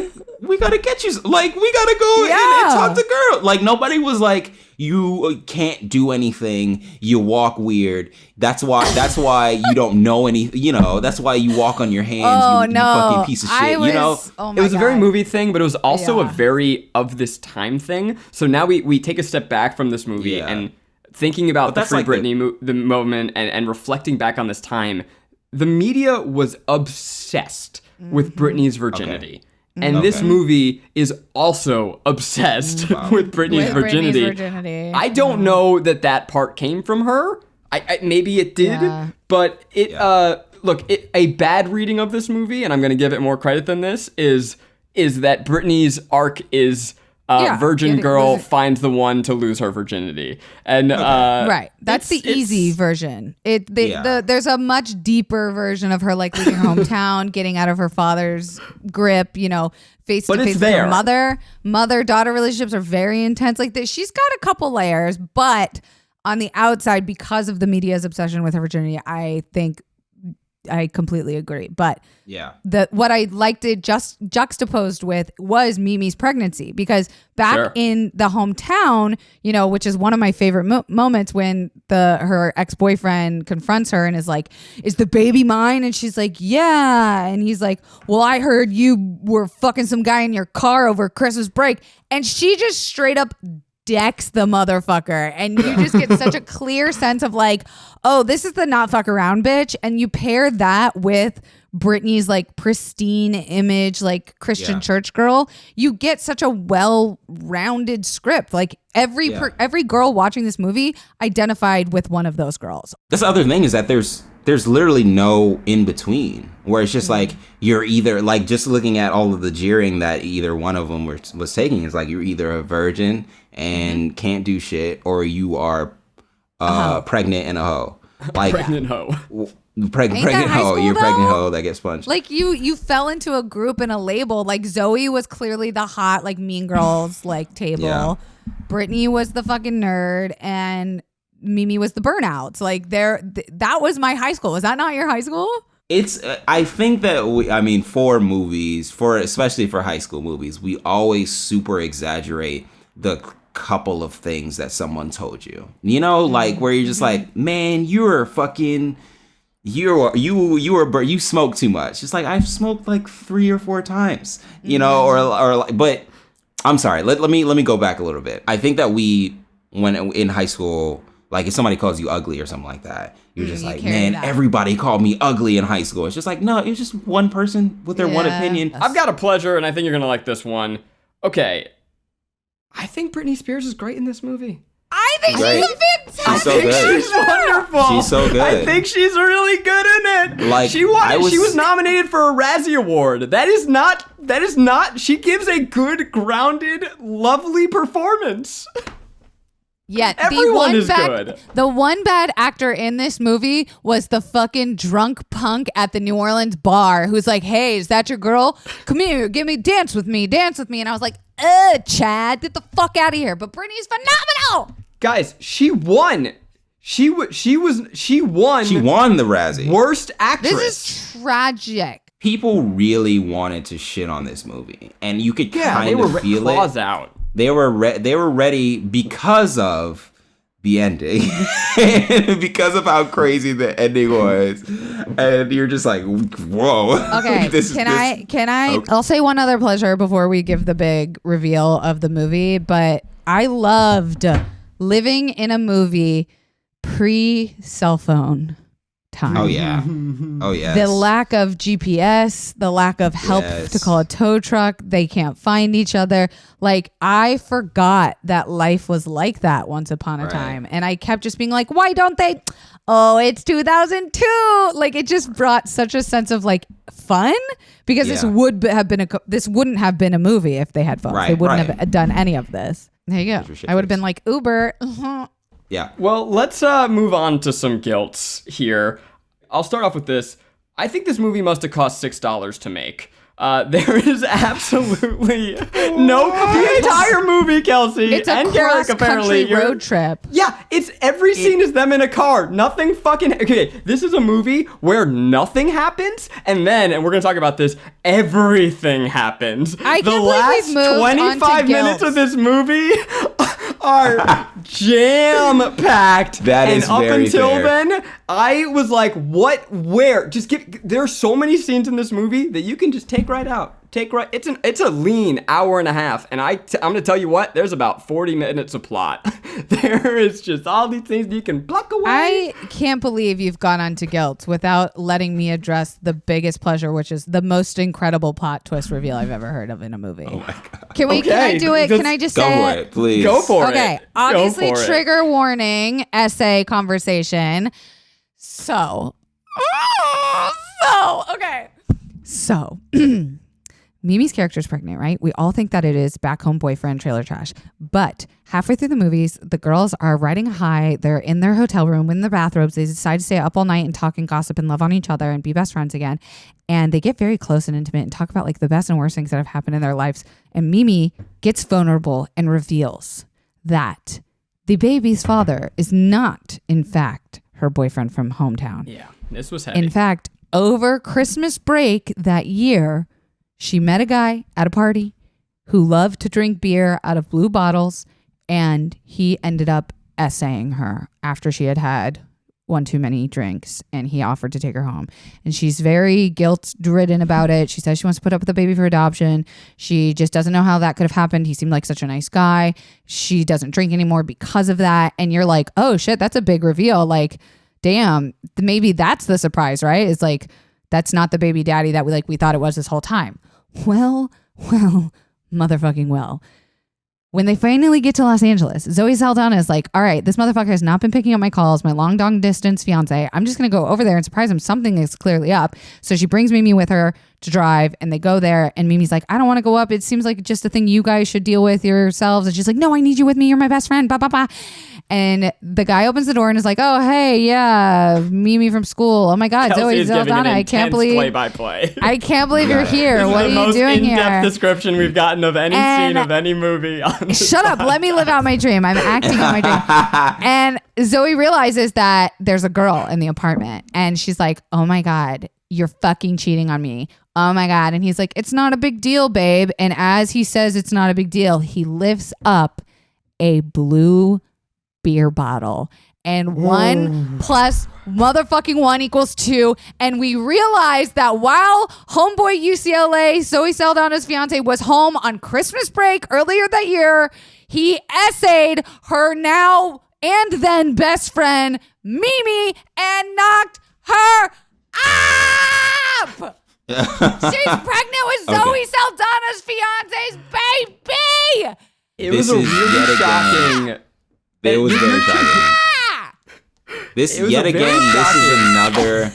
get you. Like, we gotta go and talk to girl. Like, nobody was like, you can't do anything. You walk weird. That's why you don't know any. You know, that's why you walk on your hands. Oh, you no. fucking piece of shit. You know. Oh It my was a very God. movie thing, but it was also a Yeah. very of this time thing. So now we take a step back from this movie Yeah. and thinking about the that's Free like Britney the moment and reflecting back on this time, the media was obsessed with Britney's virginity. And this movie is also obsessed with Britney's With virginity. Britney's virginity. I don't know that part came from her. I maybe it did, Yeah. but it look, a bad reading of this movie, and I'm going to give it more credit than this, is that Britney's arc is virgin getting- girl losing- finds the one to lose her virginity, and Right. That's the easy version. There's a much deeper version of her like leaving her hometown, getting out of her father's grip, face to But it's face with there. her mother. Mother-daughter relationships are very intense. Like this. She's got a couple layers, but on the outside, because of the media's obsession with her virginity, I think I completely agree. But Yeah. what I liked it just juxtaposed with was Mimi's pregnancy, because back Sure. in the hometown, which is one of my favorite moments when her ex-boyfriend confronts her and is like, "Is the baby mine?" And she's like, "Yeah." And he's like, "Well, I heard you were fucking some guy in your car over Christmas break." And she just straight up decks the motherfucker, and you just get such a clear sense of like, oh, this is the not fuck around bitch. And you pair that with Britney's like pristine image, like Christian church girl, you get such a well-rounded script. Like every girl watching this movie identified with one of those girls. That's the other thing, is that there's literally no in between, where it's just like you're either like, just looking at all of the jeering that either one of them was taking, is like you're either a virgin and can't do shit, or you are pregnant and a hoe. Like pregnant hoe. pregnant high hoe. school, You're a pregnant though? hoe that gets punched. Like you fell into a group and a label. Like Zoe was clearly the hot, like Mean Girls, like table. Yeah. Brittany was the fucking nerd, and Mimi was the burnouts. Like that was my high school. Was that not your high school? It's I think that for movies, especially for high school movies, we always super exaggerate the couple of things that someone told you. Like where you're just like, man, you're fucking you smoke too much. It's like, I've smoked like 3 or 4 times, but I'm sorry. Let me go back a little bit. I think that when in high school, like if somebody calls you ugly or something like that, you're just like, man, everybody called me ugly in high school. It's just like, no, it was just one person with their one opinion. I've got a pleasure, and I think you're gonna like this one. Okay, I think Britney Spears is great in this movie. I think Great. she's fantastic. She's so good. She's wonderful. She's so good. I think she's really good in it. Like, she was nominated for a Razzie Award. That is not. She gives a good, grounded, lovely performance. Yeah, Everyone is good. The one bad actor in this movie was the fucking drunk punk at the New Orleans bar who's like, "Hey, is that your girl? Come here, dance with me. And I was like, Chad, get the fuck out of here." But Britney's phenomenal. Guys, she won. She won. She won the Razzie. Worst actress. This is tragic. People really wanted to shit on this movie, and you could they kind were of feel claws it. out. They were ready because of the ending, because of how crazy the ending was, and you're just like, whoa. Okay, can I? Okay. I'll say one other pleasure before we give the big reveal of the movie. But I loved living in a movie pre-cell phone time. Oh yeah. Oh yeah. The lack of GPS, the lack of help to call a tow truck. They can't find each other. Like, I forgot that life was like that once upon a time. And I kept just being like, why don't they? Oh, it's 2002. Like, it just brought such a sense of like fun, because this wouldn't have been a movie if they had phones. They wouldn't have done any of this. There you go. I would have been like, Uber. Yeah. Well, let's move on to some guilts here. I'll start off with this. I think this movie must have cost $6 to make. There is absolutely no the entire movie, Kelsey It's a and Garrick apparently cross-country road trip. Yeah, it's every scene is them in a car. Nothing fucking okay. This is a movie where nothing happens, and we're gonna talk about this. Everything happens. I the can't believe last we've moved 25 onto minutes guilt. of this movie are jam packed. That and is up very until fair. then, I was like, what? Where? Just give. There are so many scenes in this movie that you can just take right out. It's a lean hour and a half, and I'm gonna tell you what. There's about 40 minutes of plot. There is just all these things you can pluck away. I can't believe you've gone on to guilt without letting me address the biggest pleasure, which is the most incredible plot twist reveal I've ever heard of in a movie. Oh my God. Can I Okay, do it? just Can I just Go say for it, please. Go for it. Okay, Go obviously for it. trigger warning, essay conversation. So, Mimi's character is pregnant, right? We all think that it is back home boyfriend trailer trash. But halfway through the movies, the girls are riding high. They're in their hotel room in their bathrobes. They decide to stay up all night and talk and gossip and love on each other and be best friends again. And they get very close and intimate and talk about like the best and worst things that have happened in their lives. And Mimi gets vulnerable and reveals that the baby's father is not, in fact, her boyfriend from hometown. Yeah, this was heavy. In fact, over Christmas break that year, she met a guy at a party who loved to drink beer out of blue bottles, and he ended up essaying her after she had had one too many drinks, and he offered to take her home. And she's very guilt-ridden about it. She says she wants to put up with the baby for adoption. She just doesn't know how that could have happened. He seemed like such a nice guy. She doesn't drink anymore because of that. And you're like, oh shit, that's a big reveal. Like, damn, maybe that's the surprise, right? It's like, that's not the baby daddy that we thought it was this whole time. Well, motherfucking well. When they finally get to Los Angeles, Zoe Saldana is like, all right, this motherfucker has not been picking up my calls, my long distance fiance. I'm just going to go over there and surprise him. Something is clearly up. So she brings Mimi with her to drive, and they go there, and Mimi's like, I don't want to go up. It seems like just a thing you guys should deal with yourselves. And she's like, no, I need you with me. You're my best friend. Blah, blah, blah. And the guy opens the door and is like, oh, hey, yeah, Mimi from school. Oh my God, Kelsey Zoe is giving Saldana. an I can't intense believe play-by-play. I can't believe you're here. This What is are the you most doing in-depth here? description we've gotten of any And- scene of any movie. On this Shut up. Let me live out my dream. I'm acting out my dream. And Zoe realizes that there's a girl in the apartment, and she's like, oh my God, you're fucking cheating on me. Oh my God. And he's like, it's not a big deal, babe. And as he says it's not a big deal, he lifts up a blue beer bottle. And 1 plus motherfucking 1 equals 2. And we realized that while homeboy UCLA, Zoe Saldana's fiance, was home on Christmas break earlier that year, he essayed her now and then best friend, Mimi, and knocked her up. She's pregnant with Zoe Saldana's fiance's baby. It This was a is really yet again- shocking. It was very shocking. This It was yet a very again, shocking-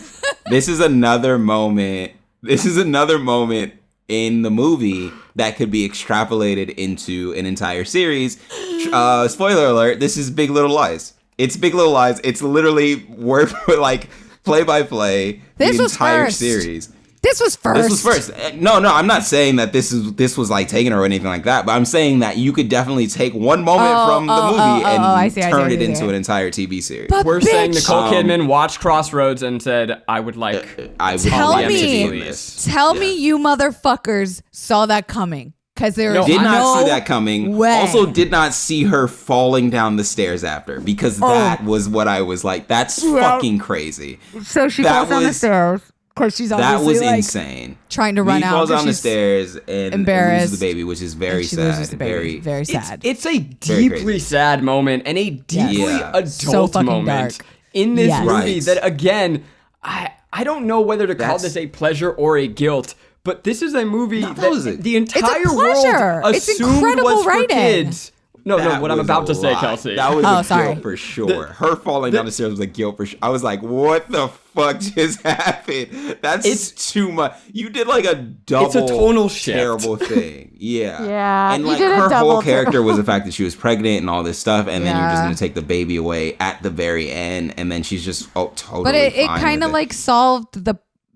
this is another moment. This is another moment in the movie that could be extrapolated into an entire series. Spoiler alert, this is Big Little Lies. It's Big Little Lies. It's literally word for like play by play This the was entire first. series. This was first. This was first. No, I'm not saying that this was like taken or anything like that, but I'm saying that you could definitely take one moment from the movie and I see, turn it I see. into an entire TV series. But We're saying bitch, Nicole Kidman watched Crossroads and said, I would like I would Tell love to me. be in this. tell me you motherfuckers saw that coming. Because there is Did not no see that coming. way. Also, did not see her falling down the stairs after, because that was what I was like. That's fucking crazy. So she that falls down the was- stairs. Because she's That obviously was like insane. trying to run He out. falls 'cause down the she's stairs and embarrassed. loses the baby, which is very and she sad. loses the baby. Very sad. It's a Very deeply crazy. sad moment and a deeply Yeah. adult So fucking moment dark. in this Yes. movie Right. that, again, I don't know whether to call That's- this a pleasure or a guilt, but this is a movie that that was it. the entire pleasure. world It's assumed incredible was for writing. kids. No, That what I'm was about a to say, lot. Kelsey. That was Oh, a sorry. guilt for sure. Her falling down the stairs was a guilt for sure. I was like, what the fuck just happened? It's too much. You did like a double It's a tonal shift. terrible thing. Yeah. Yeah, And you like did a her double whole character terrible- was the fact that she was pregnant and all this stuff, and then you're just Yeah. gonna take the baby away at the very end, and then she's just totally But it fine kind of with it. like solved the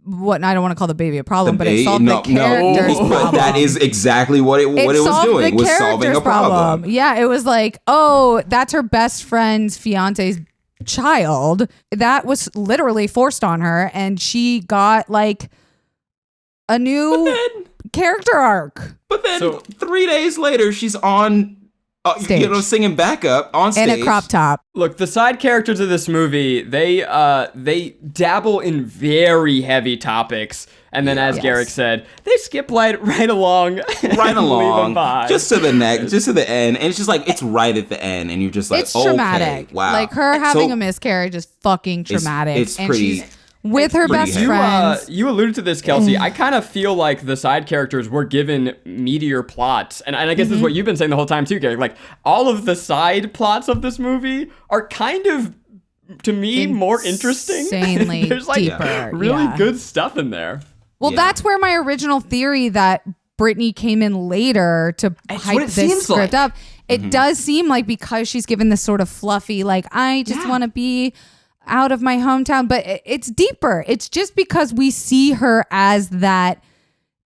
what I don't want to call the baby a problem, but it No, solved the character's but problem. that is exactly what it was doing. Was solving a problem. Yeah, it was like, oh, that's her best friend's fiance's child. That was literally forced on her, and she got like a new character arc. But then 3 days later, she's on, singing backup on stage. In a crop top. Look, the side characters of this movie, they dabble in very heavy topics. And then, as Garrick said, they skip right along. Right along. Just to the neck, just to the end. And it's just like, it's right at the end. And you're just like, it's traumatic. Wow. Like, her having a miscarriage is fucking traumatic. It's pretty... She's with her best friends. You alluded to this, Kelsey. I kind of feel like the side characters were given meatier plots. And I guess this is what you've been saying the whole time too, Garrick. Like, all of the side plots of this movie are kind of, to me, more interesting. Insanely There's like deeper. really good stuff in there. Well, that's where my original theory that Britney came in later to hype this script up. It does seem like, because she's given this sort of fluffy, like, I just want to be out of my hometown, but it's deeper. It's just because we see her as that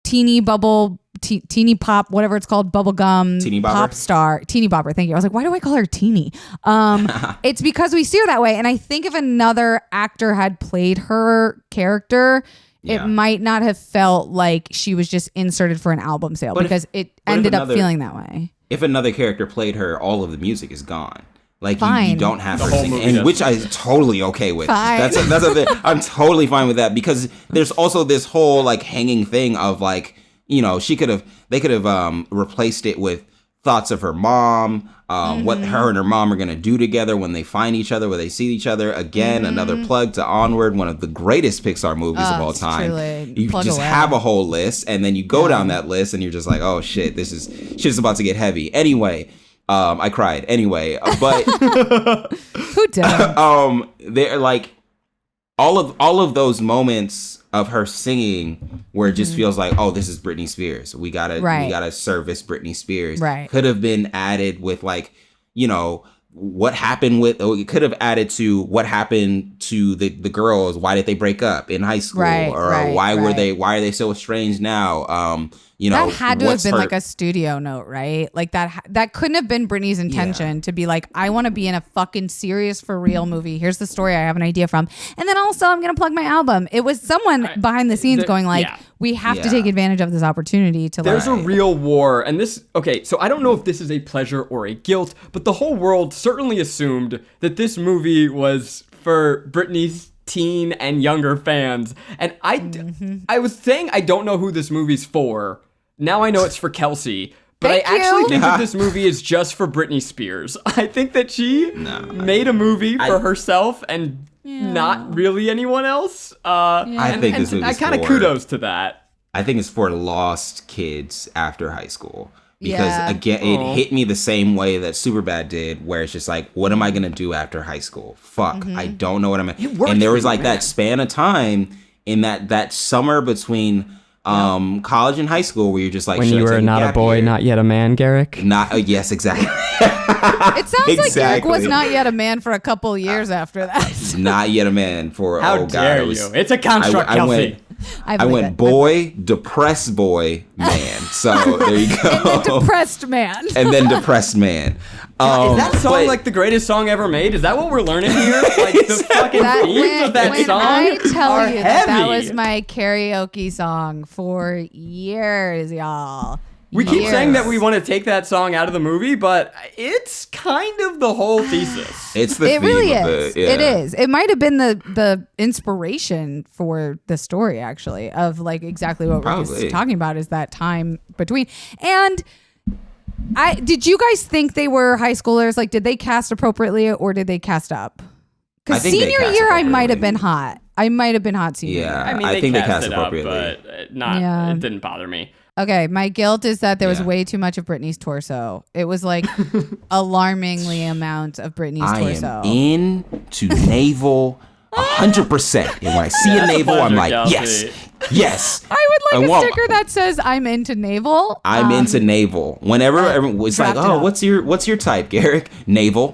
teeny pop, whatever it's called, bubblegum pop star. Teeny bopper, thank you. I was like, why do I call her teeny? It's because we see her that way. And I think if another actor had played her character, it might not have felt like she was just inserted for an album sale, because it ended up feeling that way. If another character played her, all of the music is gone. Like, you don't have her sing, and which I'm totally okay with. That's a thing. I'm totally fine with that, because there's also this whole like hanging thing of like, they could have replaced it with thoughts of her mom, what her and her mom are gonna do together when they find each other, when they see each other again. Another plug to Onward, one of the greatest Pixar movies of all time. You just have a whole list, and then you go down that list, and you're just like, oh shit, shit's about to get heavy. Anyway. I cried anyway, but who did? They're like all of those moments of her singing where it just feels like, oh, this is Britney Spears. We gotta service Britney Spears. Right. Could have been added with like, what happened with, it could have added to what happened to the girls. Why did they break up in high school? Why are they so estranged now? That had to have been like a studio note, right? Like that couldn't have been Britney's intention to be like, I want to be in a fucking serious for real movie. Here's the story I have an idea from. And then also I'm going to plug my album. It was someone behind the scenes going like, we have to take advantage of this opportunity to There's a real war. And so I don't know if this is a pleasure or a guilt, but the whole world certainly assumed that this movie was for Britney's teen and younger fans. And I was saying I don't know who this movie's for. Now I know it's for Kelsey, but I actually think that this movie is just for Britney Spears. I think that she made a movie for herself and not really anyone else. I think this movie I kind of kudos to that. I think it's for lost kids after high school. Because again, it hit me the same way that Superbad did, where it's just like, what am I gonna do after high school? Fuck, I don't know what I'm gonna. And there was like that span of time in that summer between college and high school where you're just like, when you were not a boy, not yet a man, Garrick. Yes, exactly. It sounds like Garrick was not yet a man for a couple years after that. Not yet a man for How dare you? It's a construct, Kelsey. I went boy, depressed boy, man. So there you go. And then depressed man. And then depressed man. Is that song like the greatest song ever made? Is that what we're learning here? Like the fucking themes of that song I tell you heavy. that was my karaoke song for years, y'all. We keep saying that we want to take that song out of the movie, but it's kind of the whole thesis. It's the it theme really of is. the, yeah. It is. It might have been the inspiration for the story, actually, of like exactly what we're talking about is that time between. And did you guys think they were high schoolers? Like, did they cast appropriately or did they cast up? Because senior year, I might have been hot. I might have been hot senior year. I mean, I think they cast appropriately, but it didn't bother me. Okay, my guilt is that there was way too much of Britney's torso. It was like alarmingly amount of Britney's torso. I am into navel 100%. And when I see a navel, I'm like, Kelsey. yes. I would like a sticker that says I'm into navel. I'm into navel. Whenever it's like, oh, what's your type, Garrick? Navel.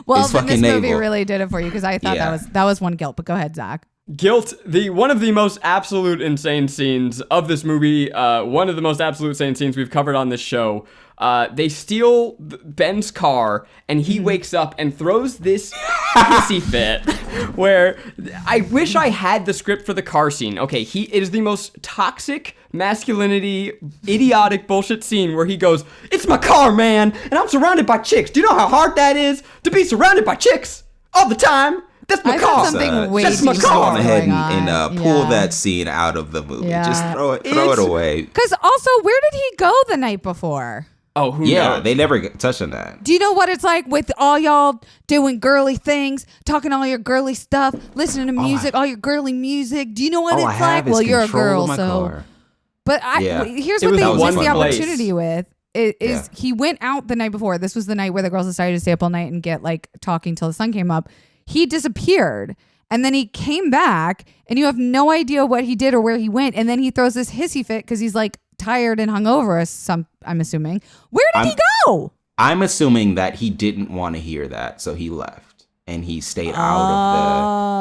Well, then this movie really did it for you because I thought that was one guilt. But go ahead, Zach. Guilt, one of the most absolute insane scenes of this movie, one of the most absolute insane scenes we've covered on this show. They steal Ben's car, and he wakes up and throws this hissy fit where I wish I had the script for the car scene. Okay, it is the most toxic masculinity, idiotic bullshit scene where he goes, "It's my car, man, and I'm surrounded by chicks. Do you know how hard that is to be surrounded by chicks all the time? That's my car. That's my car." Go ahead and pull that scene out of the movie. Yeah. Just throw it away. Because also, where did he go the night before? Oh, who knows? They never touched on that. Do you know what it's like with all y'all doing girly things, talking all your girly stuff, listening to music, all your girly music? Do you know what it's like? Well, you're a girl, so. Car. But here's what they missed the opportunity with. He went out the night before. This was the night where the girls decided to stay up all night and get like talking till the sun came up. He disappeared. And then he came back and you have no idea what he did or where he went. And then he throws this hissy fit because he's like tired and hungover, I'm assuming. Where did he go? I'm assuming that he didn't want to hear that, so he left. And he stayed out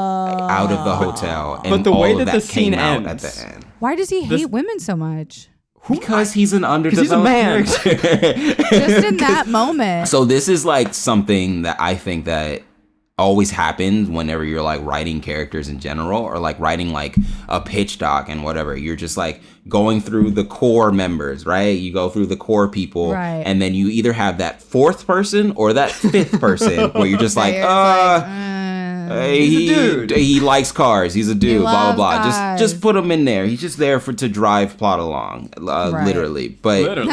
of the hotel. And but the way that the came scene out ends, at the end. Why does he hate women so much? Because he's an underdeveloped he's a man. Just in that moment. So this is like something that I think that always happens whenever you're like writing characters in general, or like writing like a pitch doc and whatever. You're just like going through the core members, right? You go through the core people, right. And then you either have that fourth person or that fifth person where you're just like, he's a dude. He likes cars. He's a dude. Blah blah blah. Cars. Just put him in there. He's just there to drive plot along, literally. But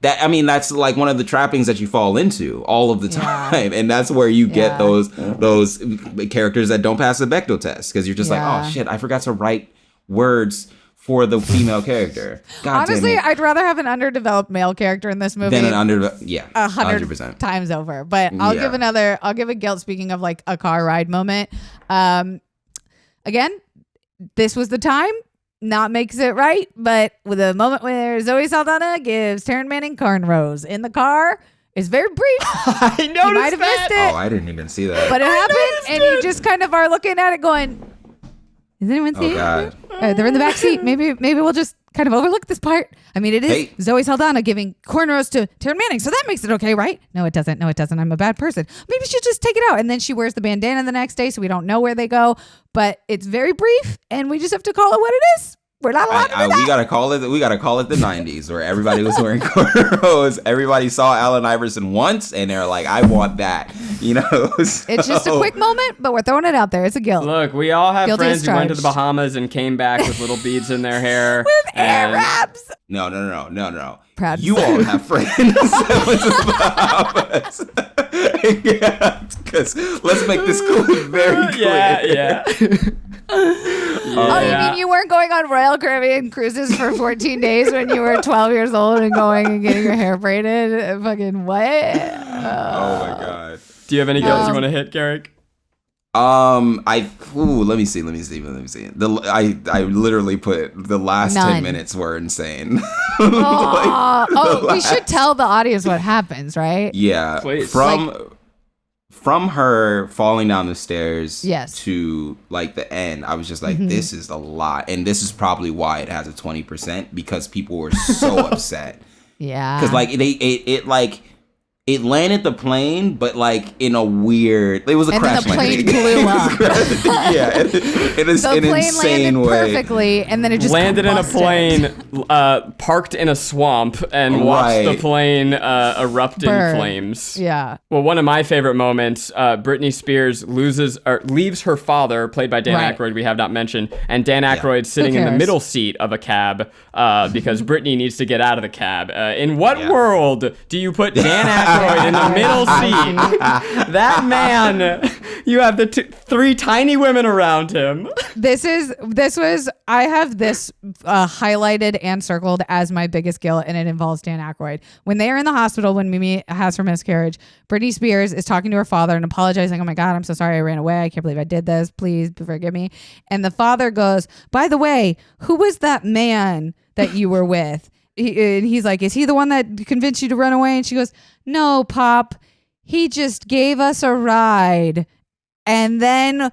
that's like one of the trappings that you fall into all of the time, and that's where you get those characters that don't pass the Bechdel test because you're just like, oh shit, I forgot to write words for the female character. God honestly, damn it. I'd rather have an underdeveloped male character in this movie than an 100% times over. But I'll give a guilt. Speaking of like a car ride moment, again, this was the time. Not makes it right, but with a moment where Zoe Saldana gives Taryn Manning cornrows in the car is very brief. I noticed you might have missed it. Oh, I didn't even see that. But it happened, and you just kind of are looking at it going, is anyone seeing God. They're in the back seat. Maybe we'll just kind of overlook this part. I mean, it is Zoe Saldana giving cornrows to Taryn Manning, so that makes it okay, right? No, it doesn't. I'm a bad person. Maybe she'll just take it out. And then she wears the bandana the next day, so we don't know where they go. But it's very brief, and we just have to call it what it is. We're not allowed to do that. We gotta call it the 90s, where everybody was wearing cornrows. Everybody saw Allen Iverson once, and they're like, "I want that," you know. So, it's just a quick moment, but we're throwing it out there. It's a guilt. Look, we all have Guilty friends as who went to charged. the Bahamas and came back with little beads in their hair. With Arabs. No. Proud to You say. all have friends that went to the Bahamas. Because let's make this very clear. Yeah. Oh, you mean you weren't going on Royal Caribbean cruises for 14 days when you were 12 years old and going and getting your hair braided? Fucking what? Oh my God. Do you have any guilts you want to hit, Garrick? Let me see. I literally put the last 10 minutes were insane. We should tell the audience what happens, right? Yeah. Please. From her falling down the stairs Yes. to like the end, I was just like, this is a lot. And this is probably why it has a 20%, because people were so upset. Yeah. Because like it landed the plane, but like in a weird, it was a crash landing. And then the plane blew up. Yeah, in an insane way. Perfectly, and then it just landed in a combusted. plane, parked in a swamp, and watched the plane erupt in flames. Yeah. Well, one of my favorite moments, Britney Spears leaves her father, played by Dan Aykroyd, we have not mentioned, and Dan Aykroyd sitting in the middle seat of a cab because Britney needs to get out of the cab. In what world do you put Dan Aykroyd in the middle seat? That man, you have the three tiny women around him. I have this highlighted and circled as my biggest guilt, and it involves Dan Aykroyd. When they are in the hospital, when Mimi has her miscarriage, Britney Spears is talking to her father and apologizing. Oh my God, I'm so sorry I ran away. I can't believe I did this. Please forgive me. And the father goes, by the way, who was that man that you were with? He's like, is he the one that convinced you to run away? And she goes, no, Pop. He just gave us a ride. And then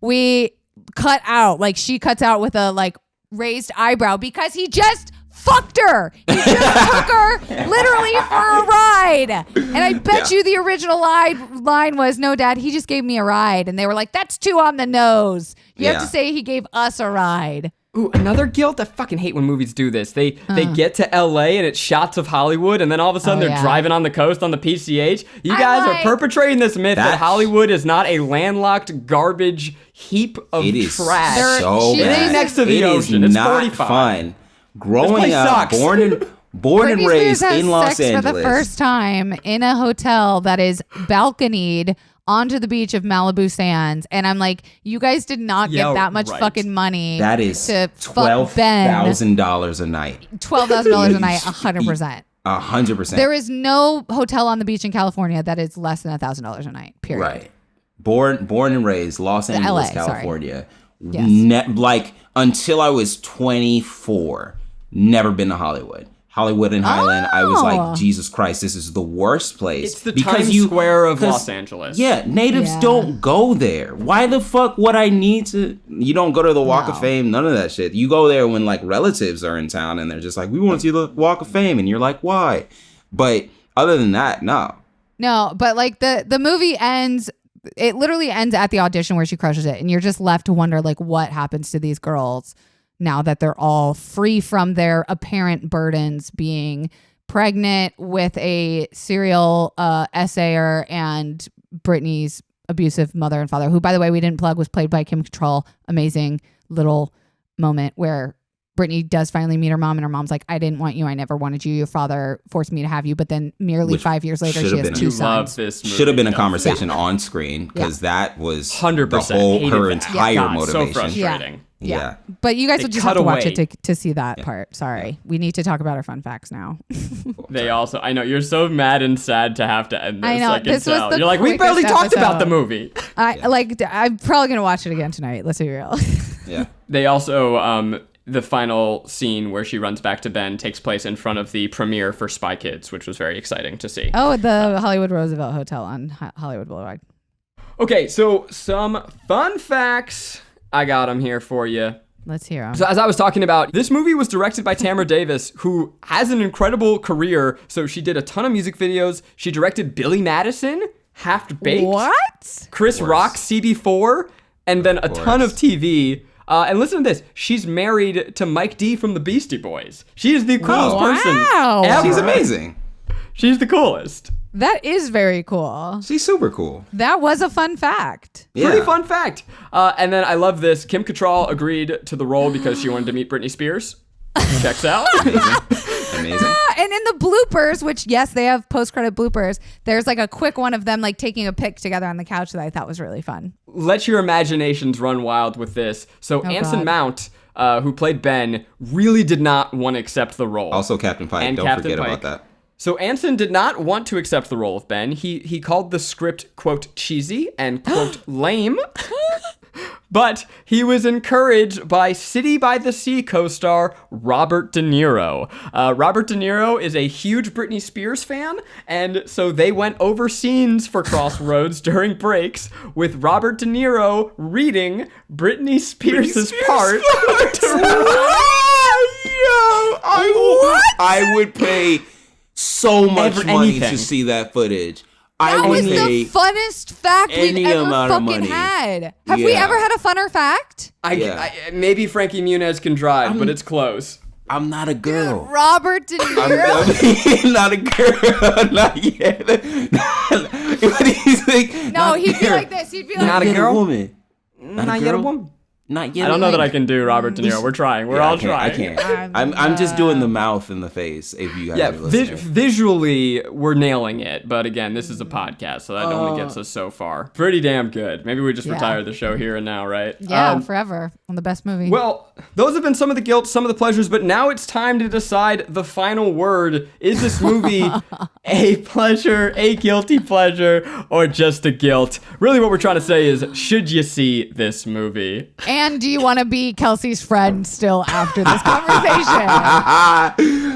we cut out. Like she cuts out with a like raised eyebrow because he just fucked her. He just took her literally for a ride. And I bet you the original line was, no, Dad, he just gave me a ride. And they were like, that's too on the nose. You have to say he gave us a ride. Ooh, another guilt. I fucking hate when movies do this. They get to LA and it's shots of Hollywood, and then all of a sudden they're driving on the coast on the PCH. You guys are perpetrating this myth that Hollywood is not a landlocked garbage heap of trash. It is so bad. Next to the ocean. It's not 45. fun. Growing up, born and raised in Los Angeles. For the first time in a hotel that is balconied onto the beach of Malibu Sands, and I'm like, you guys did not get that much fucking money. That is to $12,000 a night. $12,000 a night, 100%. 100%. There is no hotel on the beach in California that is less than $1,000 a night. Period. Right. Born and raised Los Angeles, LA, California. Yes. Like until I was 24, never been to Hollywood. Hollywood and Highland, I was like, Jesus Christ, this is the worst place. It's the Times Square of Los Angeles. Yeah, natives don't go there. Why the fuck would I need to? You don't go to the Walk of Fame, none of that shit. You go there when like relatives are in town and they're just like, we want to see the Walk of Fame. And you're like, why? But other than that, no. No, but like the movie ends, it literally ends at the audition where she crushes it. And you're just left to wonder like what happens to these girls now that they're all free from their apparent burdens, being pregnant with a serial essayer and Britney's abusive mother and father, who, by the way, we didn't plug, was played by Kim Cattrall. Amazing little moment where Britney does finally meet her mom, and her mom's like, I didn't want you. I never wanted you. Your father forced me to have you. But then merely 5 years later, she has two sons. Should have been a conversation on screen, because that was 100% her entire motivation. So frustrating. Yeah. But you guys will just have to watch it to see that part. Sorry. We need to talk about our fun facts now. They also, I know, you're so mad and sad to have to end this. I know. This was the You're like, we barely talked about the movie. I'm probably going to watch it again tonight. Let's be real. Yeah. They also, the final scene where she runs back to Ben takes place in front of the premiere for Spy Kids, which was very exciting to see. Oh, at the Hollywood Roosevelt Hotel on Hollywood Boulevard. Okay, so some fun facts. I got them here for you. Let's hear them. So as I was talking about, this movie was directed by Tamara Davis, who has an incredible career. So she did a ton of music videos. She directed Billy Madison, Half Baked. What? Chris Rock, CB4, and then a ton of TV. And listen to this. She's married to Mike D from the Beastie Boys. She is the coolest person ever. She's amazing. She's the coolest. That is very cool. She's super cool. That was a fun fact. Yeah. Pretty fun fact. And then I love this. Kim Cattrall agreed to the role because she wanted to meet Britney Spears. Checks out. Amazing. And in the bloopers, which, yes, they have post-credit bloopers, there's like a quick one of them like taking a pic together on the couch that I thought was really fun. Let your imaginations run wild with this. So Anson Mount, who played Ben, really did not want to accept the role. Also Captain Pike. Don't forget about that. So Anson did not want to accept the role of Ben. He called the script, quote, cheesy and, quote, lame. But he was encouraged by City by the Sea co-star Robert De Niro. Robert De Niro is a huge Britney Spears fan, and so they went over scenes for Crossroads during breaks with Robert De Niro reading Britney Spears' part. I would pay so much money to see that footage. That was the funnest fact we've ever fucking had. Have we ever had a funner fact? Maybe Frankie Muniz can drive, but it's close. I'm not a girl. Dude, Robert De Niro? I'm not a girl. Not yet. He's like, no, he'd be like this. He'd be like, not a girl. Woman. Not yet a woman. Not yet. I don't know that I can do Robert De Niro. We're trying. We're all trying. I can't. I'm just doing the mouth and the face. If you guys are listening. Visually, we're nailing it. But again, this is a podcast, so that only gets us so far. Pretty damn good. Maybe we just retire the show here and now, right? Yeah, forever on the best movie. Well, those have been some of the guilt, some of the pleasures, but now it's time to decide the final word. Is this movie a pleasure, a guilty pleasure, or just a guilt? Really, what we're trying to say is, should you see this movie? And do you want to be Kelsey's friend still after this conversation?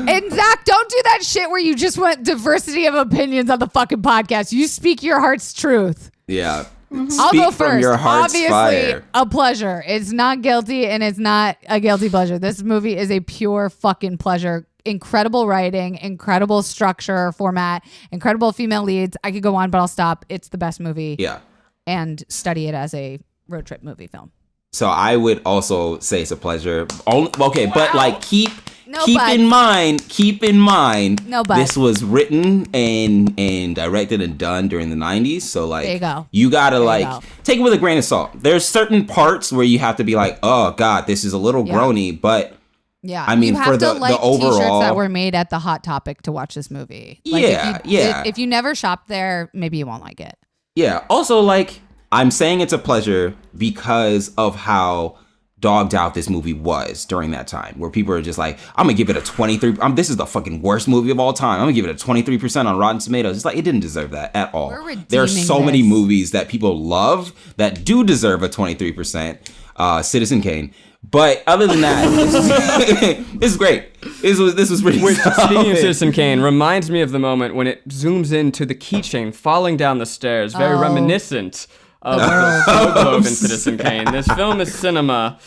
And Zach, don't do that shit where you just want diversity of opinions on the fucking podcast. You speak your heart's truth. Yeah. I'll go from first. your heart's Obviously, fire. a pleasure. It's not guilty and it's not a guilty pleasure. This movie is a pure fucking pleasure. Incredible writing, incredible structure, format, incredible female leads. I could go on, but I'll stop. It's the best movie. Yeah. And study it as a road trip movie film. So I would also say it's a pleasure. Okay, but like keep but. in mind. No, but. This was written and directed and done during the 90s. So like There you go. you gotta There you like go. take it with a grain of salt. There's certain parts where you have to be like, oh God, this is a little groany, but Yeah, I mean, you have for to the like overall- t-shirts that were made at the Hot Topic to watch this movie. Like, Yeah. If you never shop there, maybe you won't like it. Yeah. Also, like, I'm saying it's a pleasure because of how dogged out this movie was during that time, where people are just like, I'm gonna give it a 23. This is the fucking worst movie of all time. I'm gonna give it a 23% on Rotten Tomatoes. It's like, it didn't deserve that at all. We're redeeming There are so many this. movies that people love that do deserve a 23%. Citizen Kane. But other than that, this is great. This was pretty Which, solid. speaking of Citizen Kane, reminds me of the moment when it zooms into the keychain falling down the stairs. Very reminiscent of the snow globe in Citizen Kane. This film is cinema.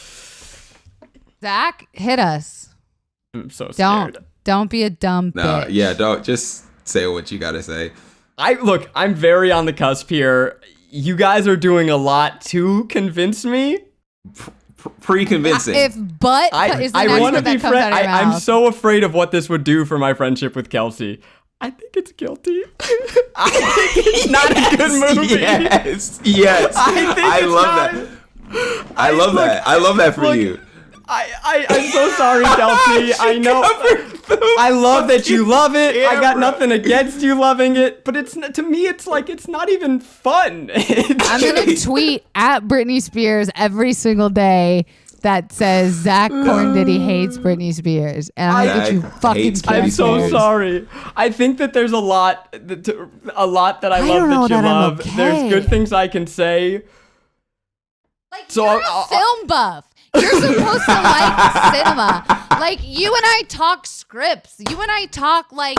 Zach, hit us. I'm so scared. Don't be a dumb bitch. Yeah, don't just say what you gotta say. I'm very on the cusp here. You guys are doing a lot to convince me. Pre-convincing. If but is the I next want to word that be comes out of your I'm mouth. so afraid of what this would do for my friendship with Kelsey. I think it's guilty. I think it's not a good movie. Yes. I love that. I love that. I love that for you. I'm so sorry, Kelsey. I know. I love that you love it. I got nothing against you loving it, but to me, it's like it's not even fun. I'm gonna tweet at Britney Spears every single day that says Zach Kornfeld hates Britney Spears, and I'm gonna get you Zach fucking hates Britney I'm so canceled. sorry. I think that there's a lot that I love don't know that you that I'm love. okay. There's good things I can say. Like, So you're I'll- a film buff. You're supposed to like cinema. Like, you and I talk scripts. You and I talk like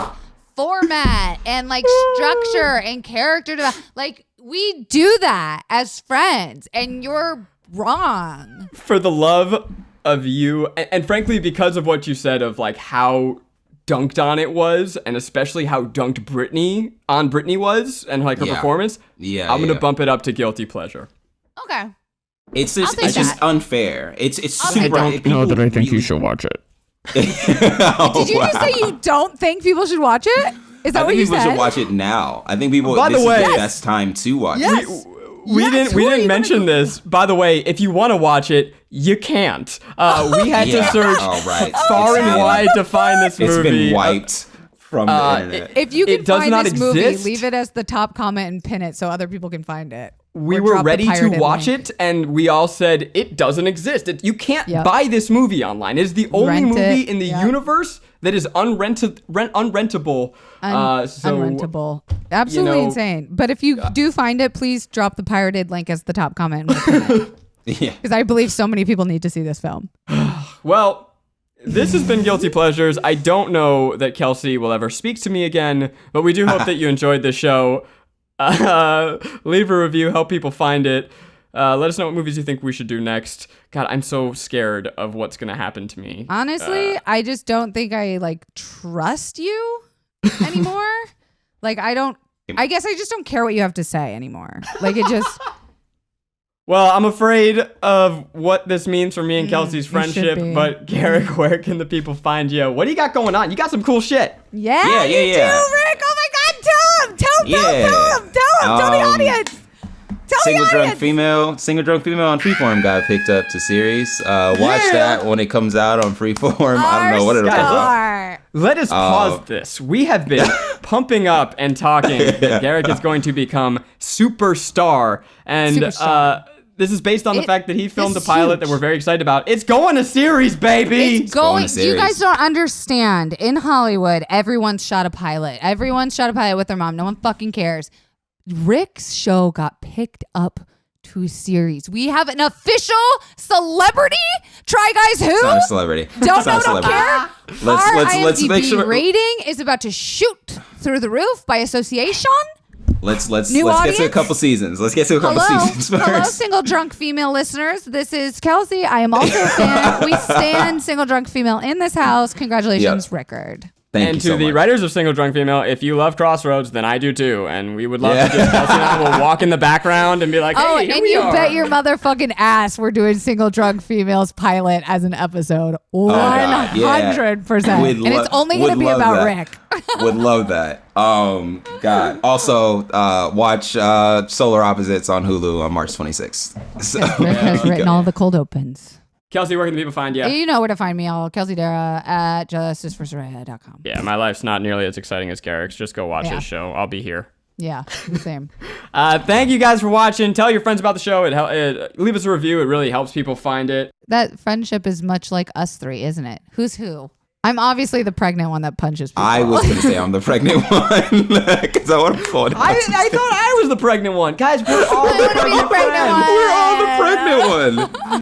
format and like structure and character development. Like, we do that as friends, and you're wrong. For the love of you, and frankly, because of what you said of like how dunked on it was, and especially how dunked Britney was, and like her performance. Yeah, I'm gonna yeah. bump it up to guilty pleasure. Okay. It's I'll just take just that. unfair. It's I'll super. take that. I don't know that I think you should watch it. Did you just say you don't think people should watch it? Is that I what think you people said? should watch it now. I think people. By the this way- is the Yes. best time to watch Yes. it. We Yes, didn't who are you mention gonna mention this. By the way, if you want to watch it, you can't. We had to search Oh, right. far It's and been- wide to find this It's movie. been wiped from the internet. If you can It does find not this movie, exist. leave it as the top comment and pin it so other people can find it. We Or were drop the ready to pirated watch link. it, and we all said it doesn't exist. You can't Yep. buy this movie online. It is the only Rent it. movie in the Yep. universe that is unrentable. Unrentable. Absolutely insane. But if you do find it, please drop the pirated link as the top comment. Yeah. Because I believe so many people need to see this film. Well, this has been Guilty Pleasures. I don't know that Kelsey will ever speak to me again, but we do hope that you enjoyed the show. Leave a review, help people find it. Let us know what movies you think we should do next. God, I'm so scared of what's going to happen to me. Honestly, I just don't think I like trust you anymore. I guess I just don't care what you have to say anymore. Like it just... Well, I'm afraid of what this means for me and Kelsey's you should friendship, be. but Garrick, where can the people find you? What do you got going on? You got some cool shit. Yeah, you yeah. do, Rick. Oh my God, tell him. Tell the audience. Tell the Single drunk audience. female on Freeform got picked up to series. Watch that when it comes out on Freeform. I don't know what it'll come out. Star. Let us pause this. We have been pumping up and talking that Garrick is going to become superstar. And Superstar. this is based on the fact that he filmed a is pilot huge. that we're very excited about. It's going to series, baby! It's going. going to You series. guys don't understand. In Hollywood, everyone's shot a pilot. Everyone's shot a pilot with their mom. No one fucking cares. Rick's show got picked up to series. We have an official celebrity. Try Guys Who? It's not a celebrity. Don't It's not a know, don't celebrity. care. Our Let's IMDb make sure. rating is about to shoot through the roof by association. Let's New get to a audience? couple seasons. Let's get to a couple seasons first. Hello, single drunk female listeners. This is Kelsey. I am also a fan. We stand single drunk female in this house. Congratulations, Rickard. Thank you and to so the much. writers of Single Drunk Female, if you love Crossroads, then I do too. And we would love to just Kelsey and I will walk in the background and be like, hey, here and we you are. bet your motherfucking ass we're doing Single Drunk Females pilot as an episode. 100%. Yeah. And it's only going to be about Rick. Would love that. God. Also, watch Solar Opposites on Hulu on March 26th. So, Rick has written all the cold opens. Kelsey, where can the people find you? You know where to find me. Kelsey Darragh at justiceforsoraya.com. Yeah, my life's not nearly as exciting as Garrick's. Just go watch his show. I'll be here. Yeah, the same. Thank you guys for watching. Tell your friends about the show. Leave us a review. It really helps people find it. That friendship is much like us three, isn't it? Who's who? I'm obviously the pregnant one that punches people. I was going to say I'm the pregnant one because I want to pull it out. I thought I was the pregnant one. Guys, we're all the I wanna be the pregnant pregnant friends. one. We're all the pregnant one.